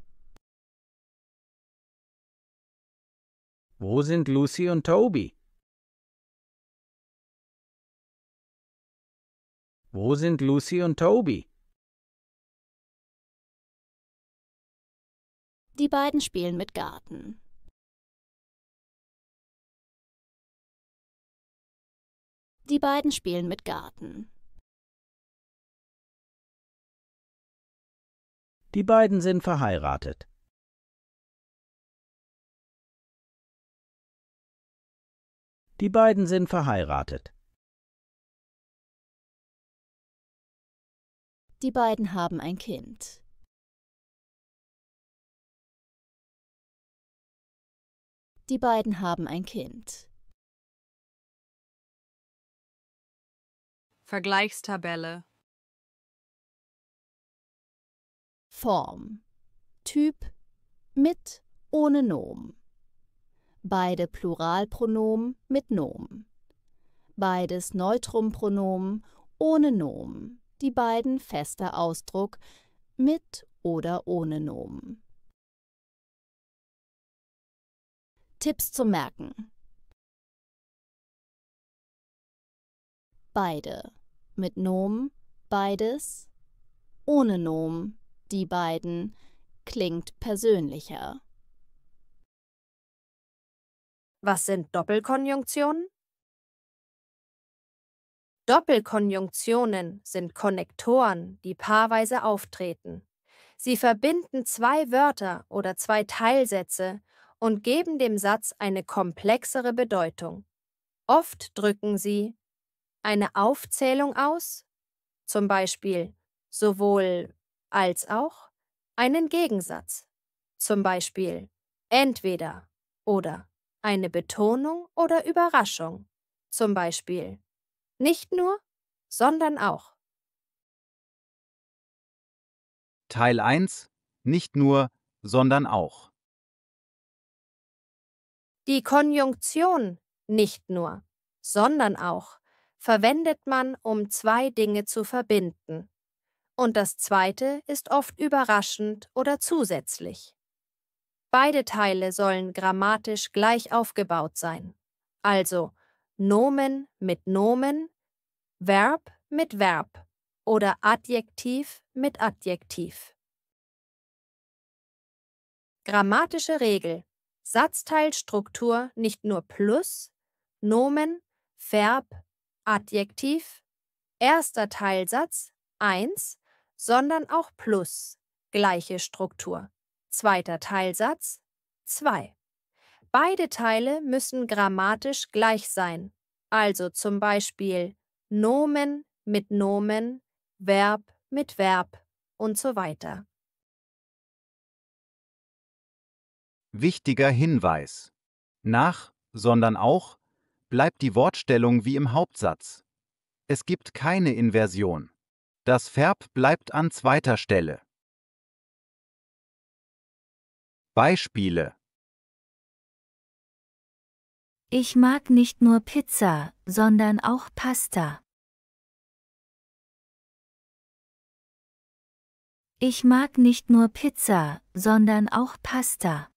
Wo sind Lucy und Toby? Wo sind Lucy und Toby? Die beiden spielen mit Garten. Die beiden spielen mit Garten. Die beiden sind verheiratet. Die beiden sind verheiratet. Die beiden haben ein Kind. Die beiden haben ein Kind. Vergleichstabelle. Form. Typ mit, ohne Nomen. Beide Pluralpronomen mit Nomen. Beides Neutrum-Pronomen ohne Nomen. Die beiden fester Ausdruck mit oder ohne Nomen. Tipps zum Merken. Beide. Mit Nomen, beides. Ohne Nomen, die beiden. Klingt persönlicher. Was sind Doppelkonjunktionen? Doppelkonjunktionen sind Konnektoren, die paarweise auftreten. Sie verbinden zwei Wörter oder zwei Teilsätze und geben dem Satz eine komplexere Bedeutung. Oft drücken sie eine Aufzählung aus, zum Beispiel sowohl als auch, einen Gegensatz, zum Beispiel entweder oder, eine Betonung oder Überraschung, zum Beispiel nicht nur, sondern auch. Teil 1. Nicht nur, sondern auch. Die Konjunktion nicht nur, sondern auch verwendet man, um zwei Dinge zu verbinden. Und das zweite ist oft überraschend oder zusätzlich. Beide Teile sollen grammatisch gleich aufgebaut sein, also Nomen mit Nomen, Verb mit Verb oder Adjektiv mit Adjektiv. Grammatische Regel: Satzteilstruktur nicht nur plus, Nomen, Verb, Adjektiv, erster Teilsatz 1, sondern auch plus, gleiche Struktur, zweiter Teilsatz 2. Beide Teile müssen grammatisch gleich sein, also zum Beispiel Nomen mit Nomen, Verb mit Verb und so weiter. Wichtiger Hinweis: Nach, sondern auch bleibt die Wortstellung wie im Hauptsatz. Es gibt keine Inversion. Das Verb bleibt an zweiter Stelle. Beispiele: Ich mag nicht nur Pizza, sondern auch Pasta. Ich mag nicht nur Pizza, sondern auch Pasta.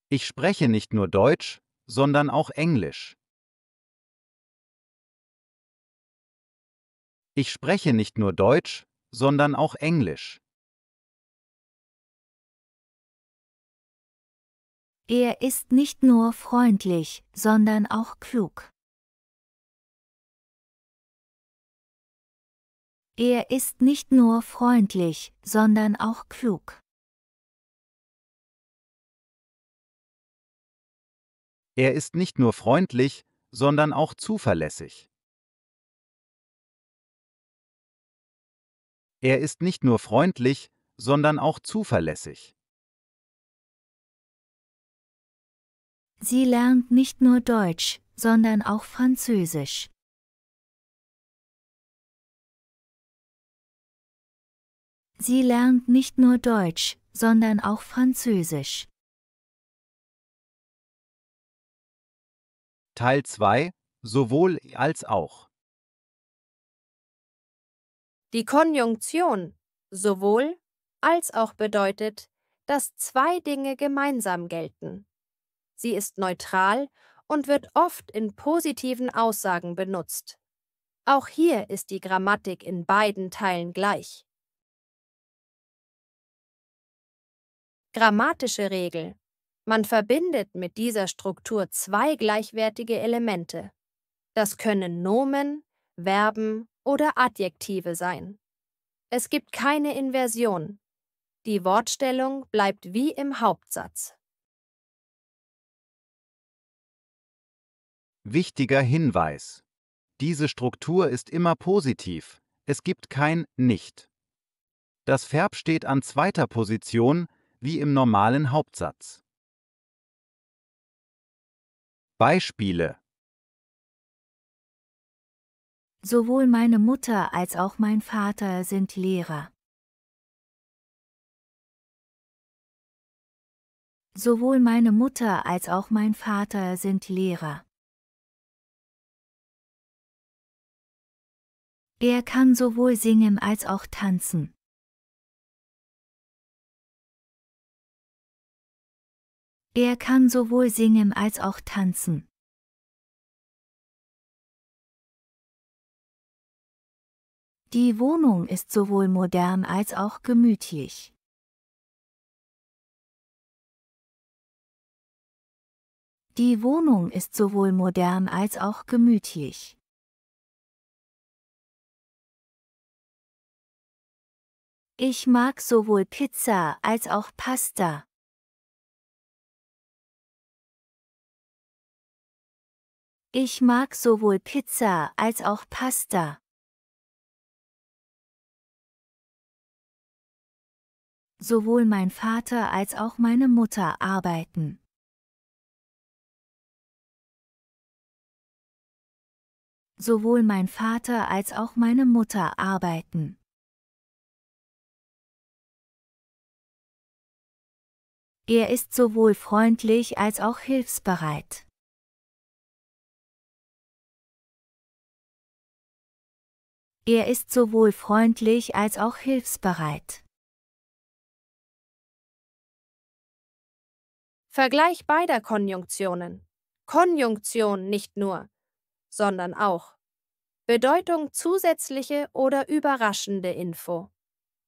Ich spreche nicht nur Deutsch, sondern auch Englisch. Ich spreche nicht nur Deutsch, sondern auch Englisch. Er ist nicht nur freundlich, sondern auch klug. Er ist nicht nur freundlich, sondern auch klug. Er ist nicht nur freundlich, sondern auch zuverlässig. Er ist nicht nur freundlich, sondern auch zuverlässig. Sie lernt nicht nur Deutsch, sondern auch Französisch. Sie lernt nicht nur Deutsch, sondern auch Französisch. Teil 2. Sowohl als auch. Die Konjunktion sowohl als auch bedeutet, dass zwei Dinge gemeinsam gelten. Sie ist neutral und wird oft in positiven Aussagen benutzt. Auch hier ist die Grammatik in beiden Teilen gleich. Grammatische Regel: Man verbindet mit dieser Struktur zwei gleichwertige Elemente. Das können Nomen, Verben oder Adjektive sein. Es gibt keine Inversion. Die Wortstellung bleibt wie im Hauptsatz. Wichtiger Hinweis: Diese Struktur ist immer positiv. Es gibt kein Nicht. Das Verb steht an zweiter Position, wie im normalen Hauptsatz. Beispiele: Sowohl meine Mutter als auch mein Vater sind Lehrer. Sowohl meine Mutter als auch mein Vater sind Lehrer. Er kann sowohl singen als auch tanzen. Er kann sowohl singen als auch tanzen. Die Wohnung ist sowohl modern als auch gemütlich. Die Wohnung ist sowohl modern als auch gemütlich. Ich mag sowohl Pizza als auch Pasta. Ich mag sowohl Pizza als auch Pasta. Sowohl mein Vater als auch meine Mutter arbeiten. Sowohl mein Vater als auch meine Mutter arbeiten. Er ist sowohl freundlich als auch hilfsbereit. Er ist sowohl freundlich als auch hilfsbereit. Vergleich beider Konjunktionen. Konjunktion nicht nur, sondern auch. Bedeutung zusätzliche oder überraschende Info.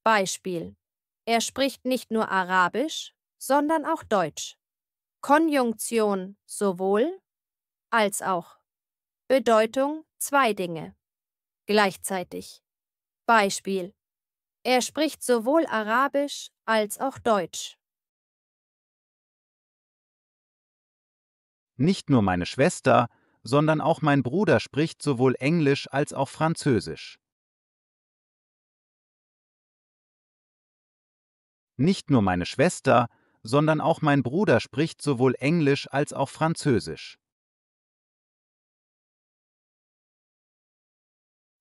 Beispiel: Er spricht nicht nur Arabisch, sondern auch Deutsch. Konjunktion sowohl als auch. Bedeutung zwei Dinge. Gleichzeitig. Beispiel: Er spricht sowohl Arabisch als auch Deutsch. Nicht nur meine Schwester, sondern auch mein Bruder spricht sowohl Englisch als auch Französisch. Nicht nur meine Schwester, sondern auch mein Bruder spricht sowohl Englisch als auch Französisch.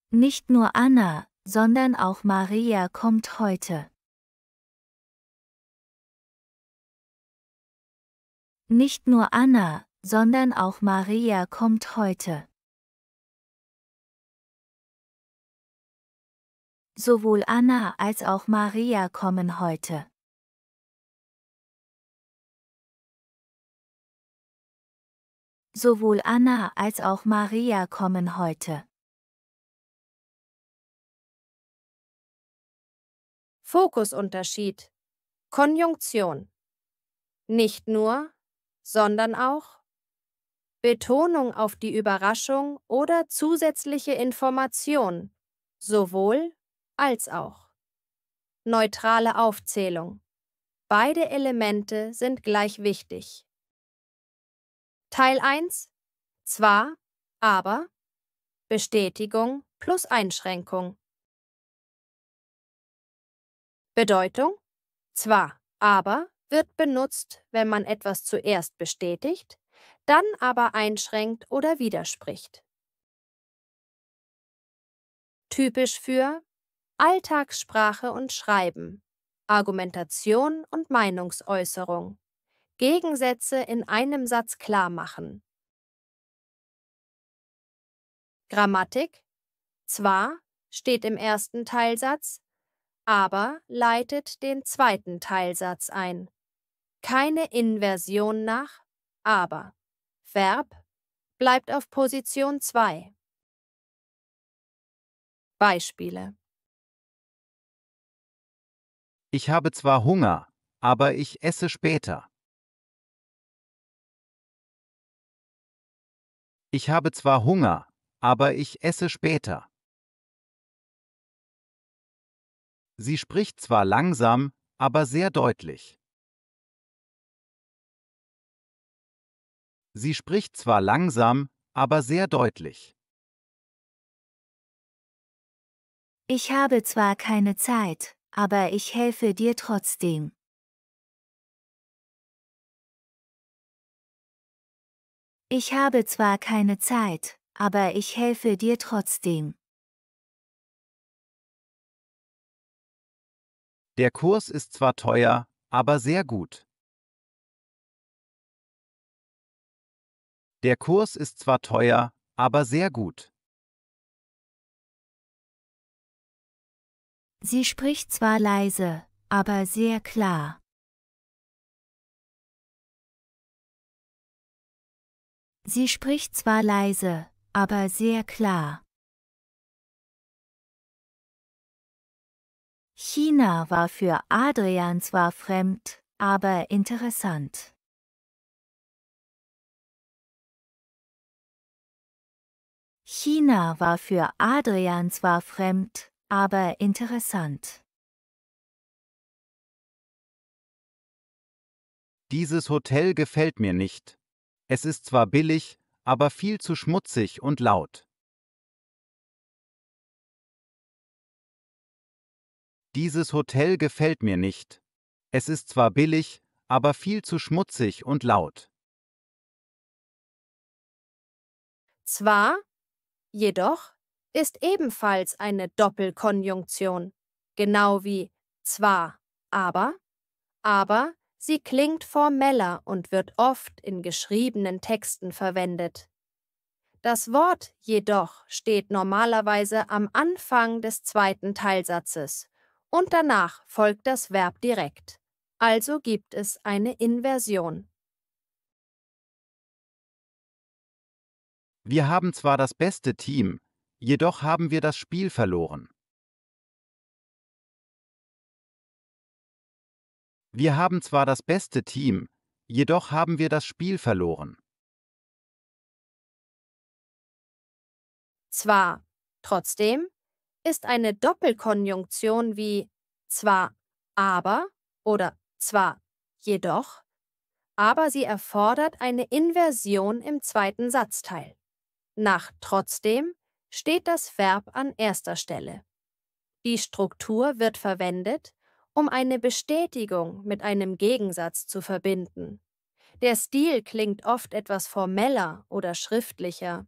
Nicht nur Anna, sondern auch Maria kommt heute. Nicht nur Anna, sondern auch Maria kommt heute. Sowohl Anna als auch Maria kommen heute. Sowohl Anna als auch Maria kommen heute. Fokusunterschied. Konjunktion. Nicht nur, sondern auch. Betonung auf die Überraschung oder zusätzliche Information. Sowohl als auch. Neutrale Aufzählung. Beide Elemente sind gleich wichtig. Teil 1. Zwar, aber. Bestätigung plus Einschränkung. Bedeutung: Zwar, aber wird benutzt, wenn man etwas zuerst bestätigt, dann aber einschränkt oder widerspricht. Typisch für Alltagssprache und Schreiben, Argumentation und Meinungsäußerung, Gegensätze in einem Satz klarmachen. Grammatik: Zwar steht im ersten Teilsatz, aber leitet den zweiten Teilsatz ein. Keine Inversion nach aber. Verb bleibt auf Position 2. Beispiele: Ich habe zwar Hunger, aber ich esse später. Ich habe zwar Hunger, aber ich esse später. Sie spricht zwar langsam, aber sehr deutlich. Sie spricht zwar langsam, aber sehr deutlich. Ich habe zwar keine Zeit, aber ich helfe dir trotzdem. Ich habe zwar keine Zeit, aber ich helfe dir trotzdem. Der Kurs ist zwar teuer, aber sehr gut. Der Kurs ist zwar teuer, aber sehr gut. Sie spricht zwar leise, aber sehr klar. Sie spricht zwar leise, aber sehr klar. China war für Adrian zwar fremd, aber interessant. China war für Adrian zwar fremd, aber interessant. Dieses Hotel gefällt mir nicht. Es ist zwar billig, aber viel zu schmutzig und laut. Dieses Hotel gefällt mir nicht. Es ist zwar billig, aber viel zu schmutzig und laut. Zwar, jedoch ist ebenfalls eine Doppelkonjunktion, genau wie zwar, aber sie klingt formeller und wird oft in geschriebenen Texten verwendet. Das Wort jedoch steht normalerweise am Anfang des zweiten Teilsatzes und danach folgt das Verb direkt, also gibt es eine Inversion. Wir haben zwar das beste Team, jedoch haben wir das Spiel verloren. Wir haben zwar das beste Team, jedoch haben wir das Spiel verloren. Zwar, trotzdem ist eine Doppelkonjunktion wie zwar, aber oder zwar, jedoch, aber sie erfordert eine Inversion im zweiten Satzteil. Nach trotzdem steht das Verb an erster Stelle. Die Struktur wird verwendet, um eine Bestätigung mit einem Gegensatz zu verbinden. Der Stil klingt oft etwas formeller oder schriftlicher.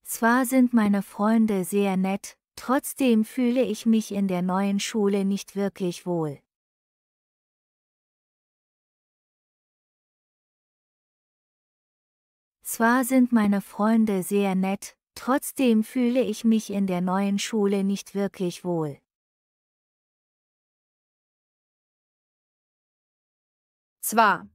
Zwar sind meine Freunde sehr nett, trotzdem fühle ich mich in der neuen Schule nicht wirklich wohl. Zwar sind meine Freunde sehr nett, trotzdem fühle ich mich in der neuen Schule nicht wirklich wohl. Zwar,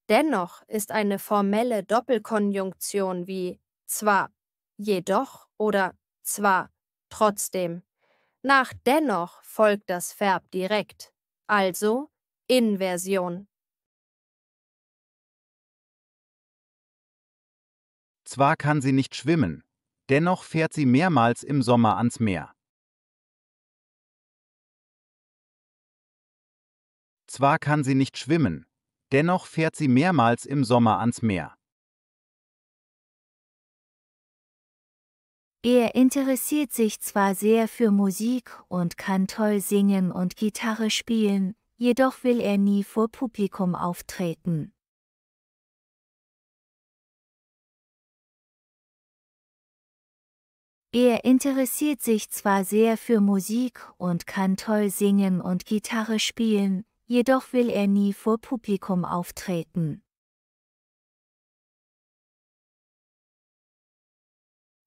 dennoch ist eine formelle Doppelkonjunktion wie zwar, jedoch oder zwar, trotzdem. Nach dennoch folgt das Verb direkt, also Inversion. Zwar kann sie nicht schwimmen, dennoch fährt sie mehrmals im Sommer ans Meer. Zwar kann sie nicht schwimmen, dennoch fährt sie mehrmals im Sommer ans Meer. Er interessiert sich zwar sehr für Musik und kann toll singen und Gitarre spielen, jedoch will er nie vor Publikum auftreten. Er interessiert sich zwar sehr für Musik und kann toll singen und Gitarre spielen, jedoch will er nie vor Publikum auftreten.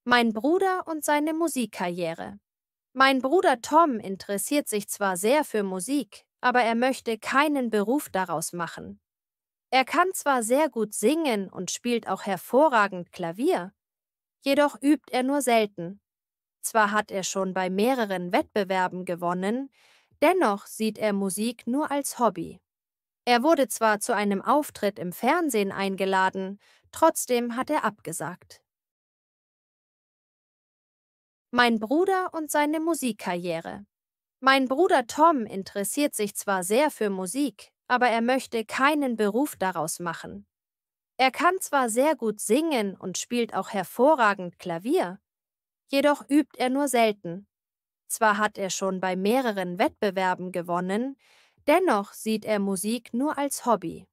Mein Bruder und seine Musikkarriere. Mein Bruder Tom interessiert sich zwar sehr für Musik, aber er möchte keinen Beruf daraus machen. Er kann zwar sehr gut singen und spielt auch hervorragend Klavier, jedoch übt er nur selten. Zwar hat er schon bei mehreren Wettbewerben gewonnen, dennoch sieht er Musik nur als Hobby. Er wurde zwar zu einem Auftritt im Fernsehen eingeladen, trotzdem hat er abgesagt. Mein Bruder und seine Musikkarriere. Mein Bruder Tom interessiert sich zwar sehr für Musik, aber er möchte keinen Beruf daraus machen. Er kann zwar sehr gut singen und spielt auch hervorragend Klavier, jedoch übt er nur selten. Zwar hat er schon bei mehreren Wettbewerben gewonnen, dennoch sieht er Musik nur als Hobby.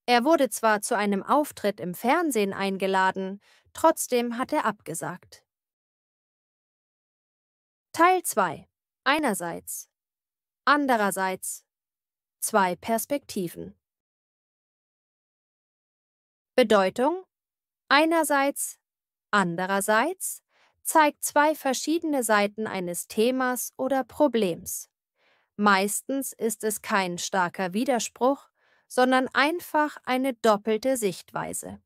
Er wurde zwar zu einem Auftritt im Fernsehen eingeladen, trotzdem hat er abgesagt. Teil 2. Einerseits. Andererseits. Zwei Perspektiven. Bedeutung: einerseits, andererseits zeigt zwei verschiedene Seiten eines Themas oder Problems. Meistens ist es kein starker Widerspruch, sondern einfach eine doppelte Sichtweise.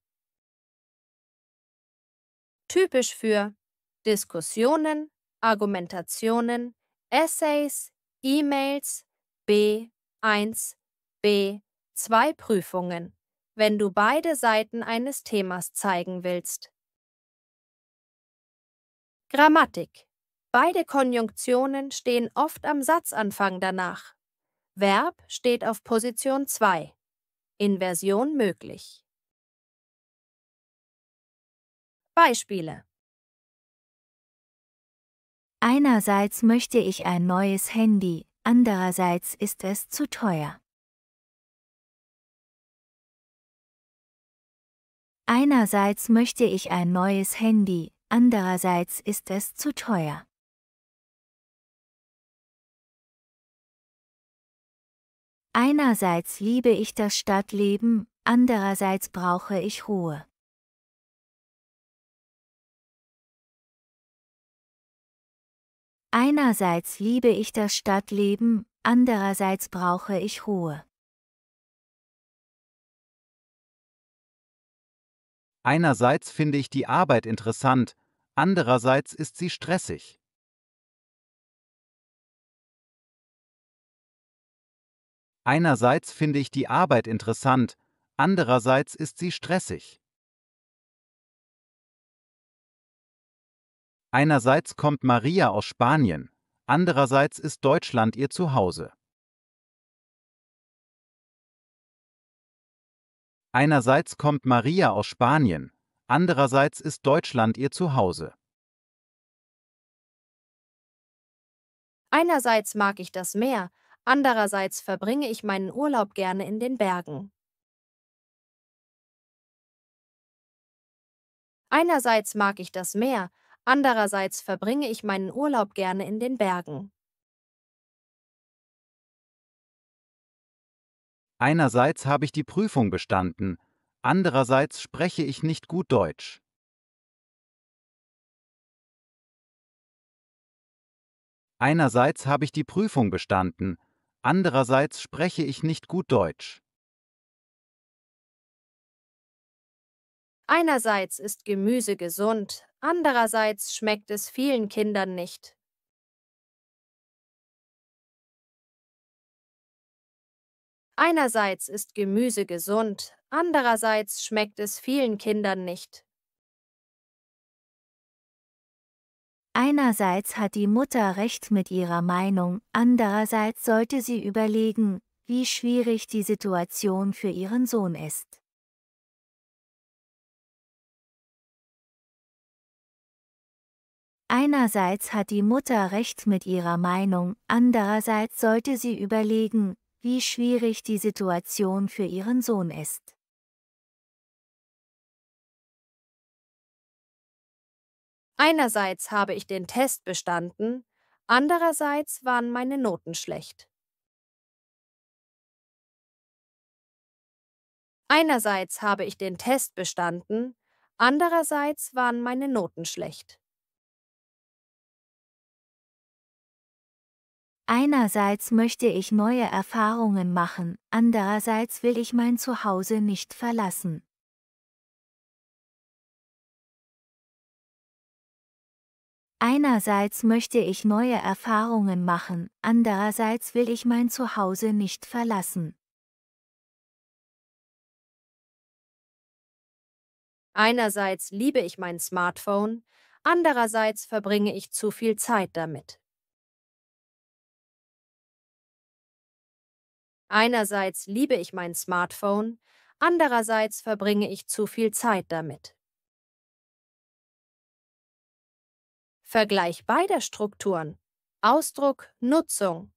Typisch für Diskussionen, Argumentationen, Essays, E-Mails, B1, B2 Prüfungen, wenn du beide Seiten eines Themas zeigen willst. Grammatik. Beide Konjunktionen stehen oft am Satzanfang danach. Verb steht auf Position 2. Inversion möglich. Beispiele. Einerseits möchte ich ein neues Handy, andererseits ist es zu teuer. Einerseits möchte ich ein neues Handy, andererseits ist es zu teuer. Einerseits liebe ich das Stadtleben, andererseits brauche ich Ruhe. Einerseits liebe ich das Stadtleben, andererseits brauche ich Ruhe. Einerseits finde ich die Arbeit interessant, andererseits ist sie stressig. Einerseits finde ich die Arbeit interessant, andererseits ist sie stressig. Einerseits kommt Maria aus Spanien, andererseits ist Deutschland ihr Zuhause. Einerseits kommt Maria aus Spanien, andererseits ist Deutschland ihr Zuhause. Einerseits mag ich das Meer, andererseits verbringe ich meinen Urlaub gerne in den Bergen. Einerseits mag ich das Meer, andererseits verbringe ich meinen Urlaub gerne in den Bergen. Einerseits habe ich die Prüfung bestanden, andererseits spreche ich nicht gut Deutsch. Einerseits habe ich die Prüfung bestanden, andererseits spreche ich nicht gut Deutsch. Einerseits ist Gemüse gesund, andererseits schmeckt es vielen Kindern nicht. Einerseits ist Gemüse gesund, andererseits schmeckt es vielen Kindern nicht. Einerseits hat die Mutter recht mit ihrer Meinung, andererseits sollte sie überlegen, wie schwierig die Situation für ihren Sohn ist. Einerseits hat die Mutter recht mit ihrer Meinung, andererseits sollte sie überlegen, wie schwierig die Situation für ihren Sohn ist. Einerseits habe ich den Test bestanden, andererseits waren meine Noten schlecht. Einerseits habe ich den Test bestanden, andererseits waren meine Noten schlecht. Einerseits möchte ich neue Erfahrungen machen, andererseits will ich mein Zuhause nicht verlassen. Einerseits möchte ich neue Erfahrungen machen, andererseits will ich mein Zuhause nicht verlassen. Einerseits liebe ich mein Smartphone, andererseits verbringe ich zu viel Zeit damit. Einerseits liebe ich mein Smartphone, andererseits verbringe ich zu viel Zeit damit. Vergleich beider Strukturen. Ausdruck, Nutzung.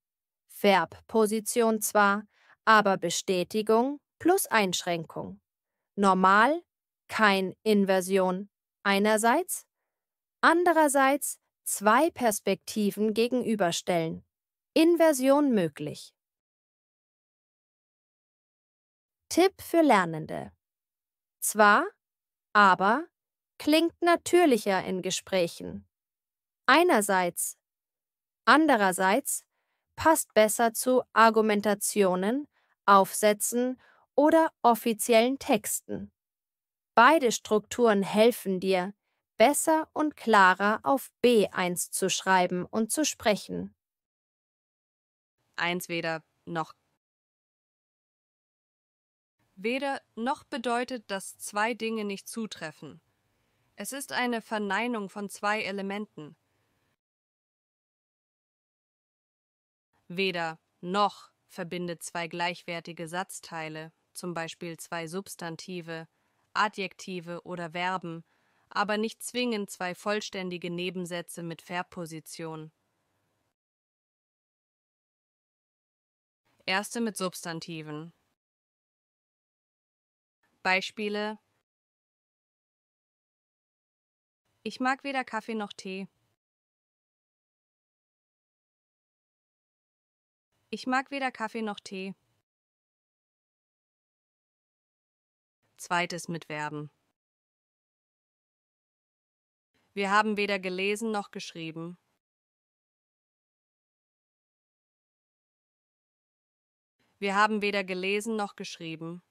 Verb, Position zwar, aber Bestätigung plus Einschränkung. Normal, kein Inversion. Einerseits, andererseits zwei Perspektiven gegenüberstellen. Inversion möglich. Tipp für Lernende. Zwar, aber klingt natürlicher in Gesprächen. Einerseits, andererseits passt besser zu Argumentationen, Aufsätzen oder offiziellen Texten. Beide Strukturen helfen dir, besser und klarer auf B1 zu schreiben und zu sprechen. Weder noch. Weder noch bedeutet, dass zwei Dinge nicht zutreffen. Es ist eine Verneinung von zwei Elementen. Weder noch verbindet zwei gleichwertige Satzteile, zum Beispiel zwei Substantive, Adjektive oder Verben, aber nicht zwingend zwei vollständige Nebensätze mit Verbposition. Erste mit Substantiven. Beispiele: Ich mag weder Kaffee noch Tee. Ich mag weder Kaffee noch Tee. Zweites mit Verben. Wir haben weder gelesen noch geschrieben. Wir haben weder gelesen noch geschrieben.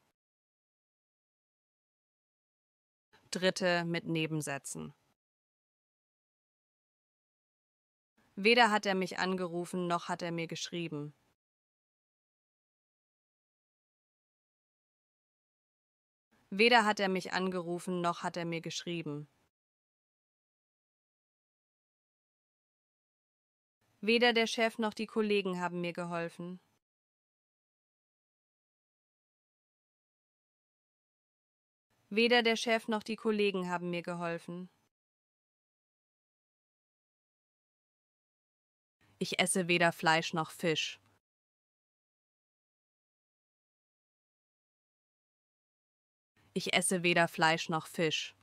Dritte mit Nebensätzen. Weder hat er mich angerufen, noch hat er mir geschrieben. Weder hat er mich angerufen, noch hat er mir geschrieben. Weder der Chef noch die Kollegen haben mir geholfen. Weder der Chef noch die Kollegen haben mir geholfen. Ich esse weder Fleisch noch Fisch. Ich esse weder Fleisch noch Fisch.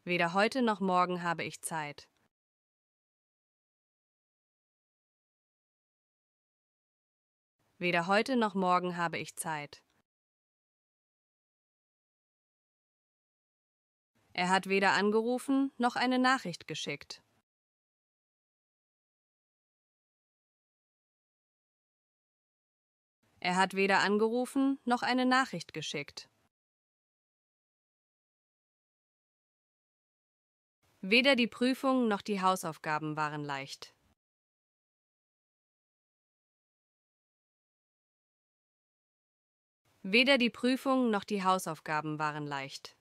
Weder heute noch morgen habe ich Zeit. Weder heute noch morgen habe ich Zeit. Er hat weder angerufen noch eine Nachricht geschickt. Er hat weder angerufen noch eine Nachricht geschickt. Weder die Prüfung noch die Hausaufgaben waren leicht. Weder die Prüfung noch die Hausaufgaben waren leicht.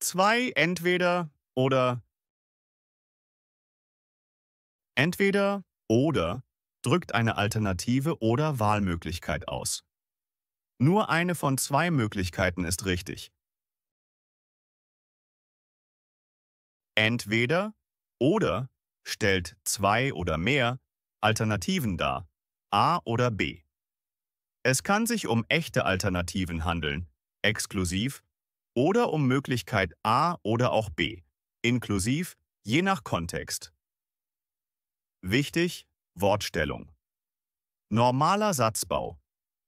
Zwei entweder oder. Entweder oder drückt eine Alternative oder Wahlmöglichkeit aus. Nur eine von zwei Möglichkeiten ist richtig. Entweder oder stellt zwei oder mehr Alternativen dar, A oder B. Es kann sich um echte Alternativen handeln, exklusiv, oder um Möglichkeit A oder auch B, inklusiv, je nach Kontext. Wichtig: Wortstellung. Normaler Satzbau: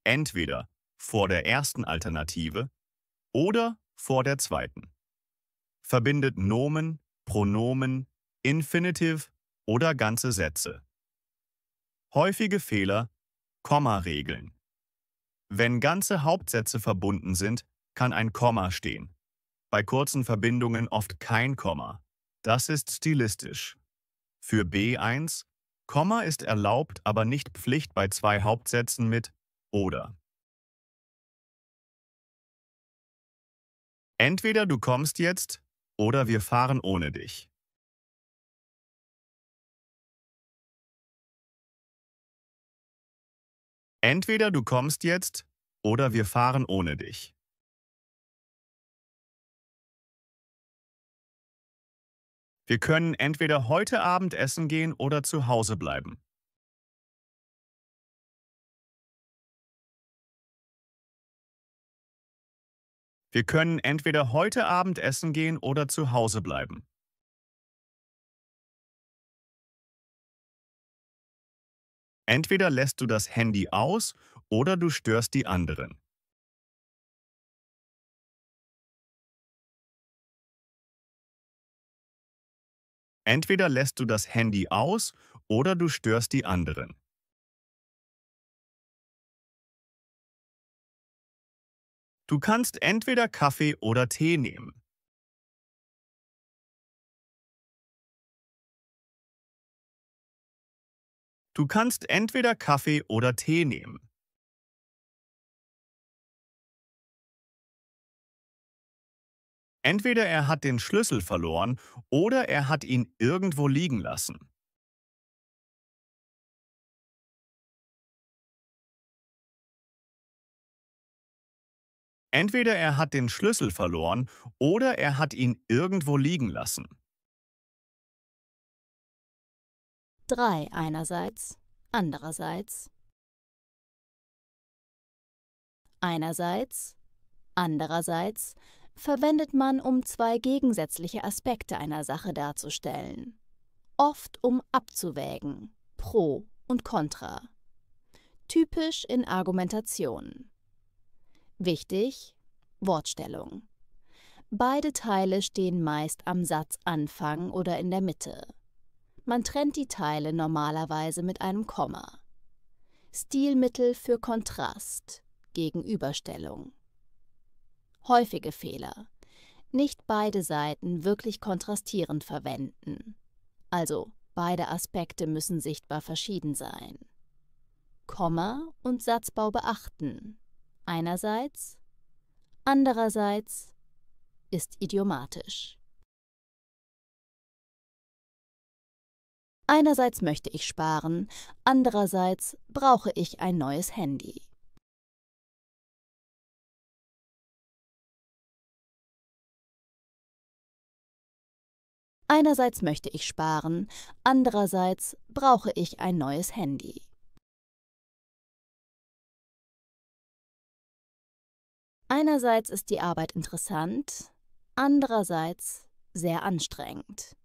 entweder vor der ersten Alternative oder vor der zweiten. Verbindet Nomen, Pronomen, Infinitiv oder ganze Sätze. Häufige Fehler: Kommaregeln. Wenn ganze Hauptsätze verbunden sind, kann ein Komma stehen. Bei kurzen Verbindungen oft kein Komma. Das ist stilistisch. Für B1: Komma ist erlaubt, aber nicht Pflicht bei zwei Hauptsätzen mit oder. Entweder du kommst jetzt oder wir fahren ohne dich. Entweder du kommst jetzt oder wir fahren ohne dich. Wir können entweder heute Abend essen gehen oder zu Hause bleiben. Wir können entweder heute Abend essen gehen oder zu Hause bleiben. Entweder lässt du das Handy aus oder du störst die anderen. Entweder lässt du das Handy aus oder du störst die anderen. Du kannst entweder Kaffee oder Tee nehmen. Du kannst entweder Kaffee oder Tee nehmen. Entweder er hat den Schlüssel verloren oder er hat ihn irgendwo liegen lassen. Entweder er hat den Schlüssel verloren oder er hat ihn irgendwo liegen lassen. 3 einerseits, andererseits. Einerseits, andererseits verwendet man, um zwei gegensätzliche Aspekte einer Sache darzustellen. Oft um abzuwägen, Pro und Contra. Typisch in Argumentationen. Wichtig, Wortstellung. Beide Teile stehen meist am Satzanfang oder in der Mitte. Man trennt die Teile normalerweise mit einem Komma. Stilmittel für Kontrast, Gegenüberstellung. Häufige Fehler. Nicht beide Seiten wirklich kontrastierend verwenden. Also beide Aspekte müssen sichtbar verschieden sein. Komma und Satzbau beachten. Einerseits, andererseits ist idiomatisch. Einerseits möchte ich sparen, andererseits brauche ich ein neues Handy. Einerseits möchte ich sparen, andererseits brauche ich ein neues Handy. Einerseits ist die Arbeit interessant, andererseits sehr anstrengend.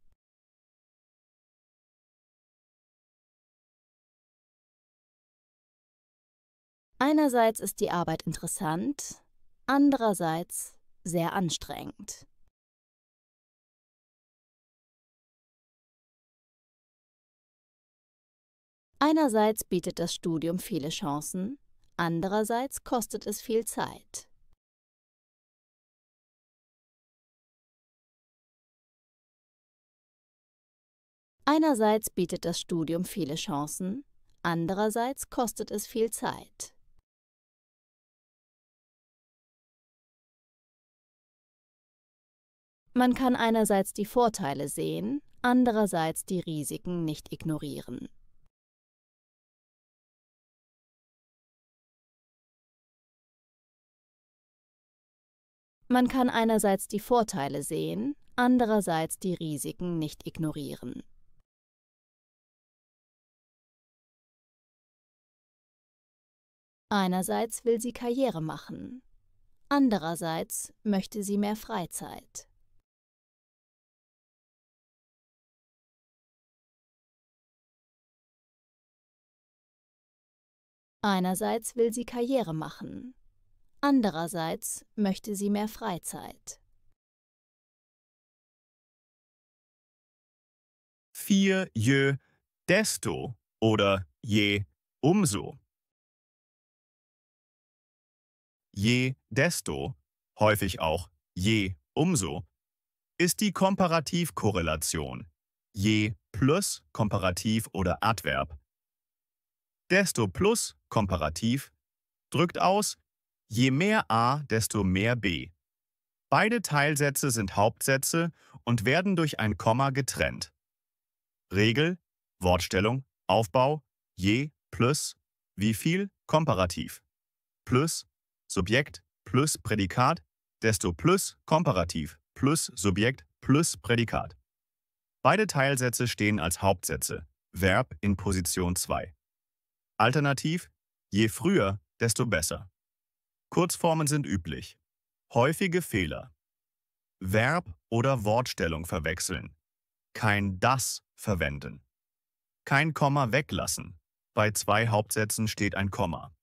Einerseits ist die Arbeit interessant, andererseits sehr anstrengend. Einerseits bietet das Studium viele Chancen, andererseits kostet es viel Zeit. Einerseits bietet das Studium viele Chancen, andererseits kostet es viel Zeit. Man kann einerseits die Vorteile sehen, andererseits die Risiken nicht ignorieren. Man kann einerseits die Vorteile sehen, andererseits die Risiken nicht ignorieren. Einerseits will sie Karriere machen, andererseits möchte sie mehr Freizeit. Einerseits will sie Karriere machen, andererseits möchte sie mehr Freizeit. 4 je desto oder je umso. Je desto, häufig auch je umso, ist die Komparativkorrelation. Je plus Komparativ oder Adverb. Desto plus Komparativ drückt aus, je mehr A, desto mehr B. Beide Teilsätze sind Hauptsätze und werden durch ein Komma getrennt. Regel, Wortstellung, Aufbau, je plus, wie viel, Komparativ. Plus, Subjekt, plus Prädikat, desto plus Komparativ, plus Subjekt, plus Prädikat. Beide Teilsätze stehen als Hauptsätze, Verb in Position 2. Alternativ, je früher, desto besser. Kurzformen sind üblich. Häufige Fehler. Verb oder Wortstellung verwechseln. Kein das verwenden. Kein Komma weglassen. Bei 2 Hauptsätzen steht ein Komma.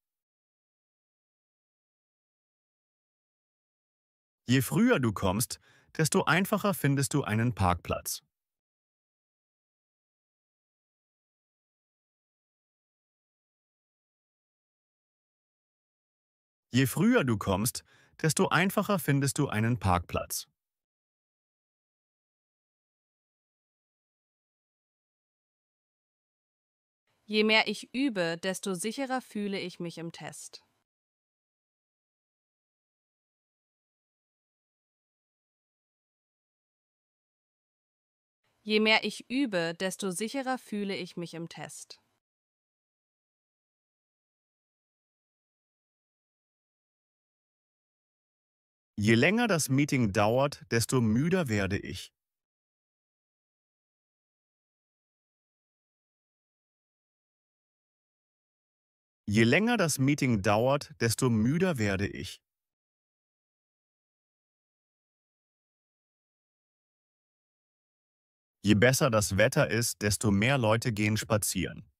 Je früher du kommst, desto einfacher findest du einen Parkplatz. Je früher du kommst, desto einfacher findest du einen Parkplatz. Je mehr ich übe, desto sicherer fühle ich mich im Test. Je mehr ich übe, desto sicherer fühle ich mich im Test. Je länger das Meeting dauert, desto müder werde ich. Je länger das Meeting dauert, desto müder werde ich. Je besser das Wetter ist, desto mehr Leute gehen spazieren.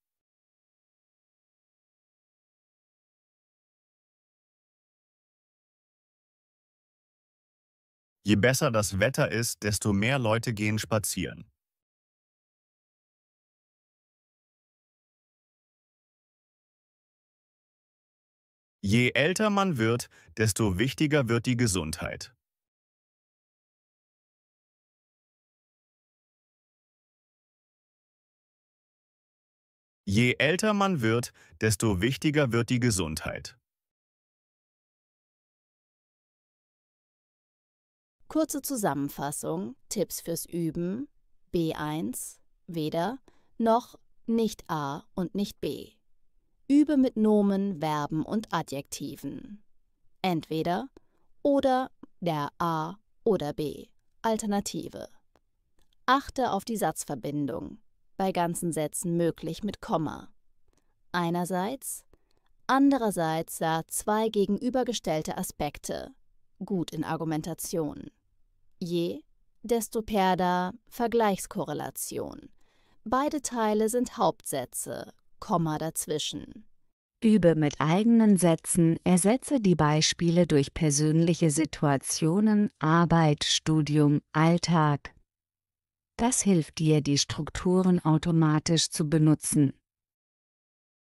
Je besser das Wetter ist, desto mehr Leute gehen spazieren. Je älter man wird, desto wichtiger wird die Gesundheit. Je älter man wird, desto wichtiger wird die Gesundheit. Kurze Zusammenfassung, Tipps fürs Üben, B1, weder, noch, nicht A und nicht B. Übe mit Nomen, Verben und Adjektiven. Entweder oder der A oder B. Alternative. Achte auf die Satzverbindung. Bei ganzen Sätzen möglich mit Komma. Einerseits, andererseits sah zwei gegenübergestellte Aspekte. Gut in Argumentation. Je, desto perda, Vergleichskorrelation. Beide Teile sind Hauptsätze, Komma dazwischen. Übe mit eigenen Sätzen, ersetze die Beispiele durch persönliche Situationen, Arbeit, Studium, Alltag. Das hilft dir, die Strukturen automatisch zu benutzen.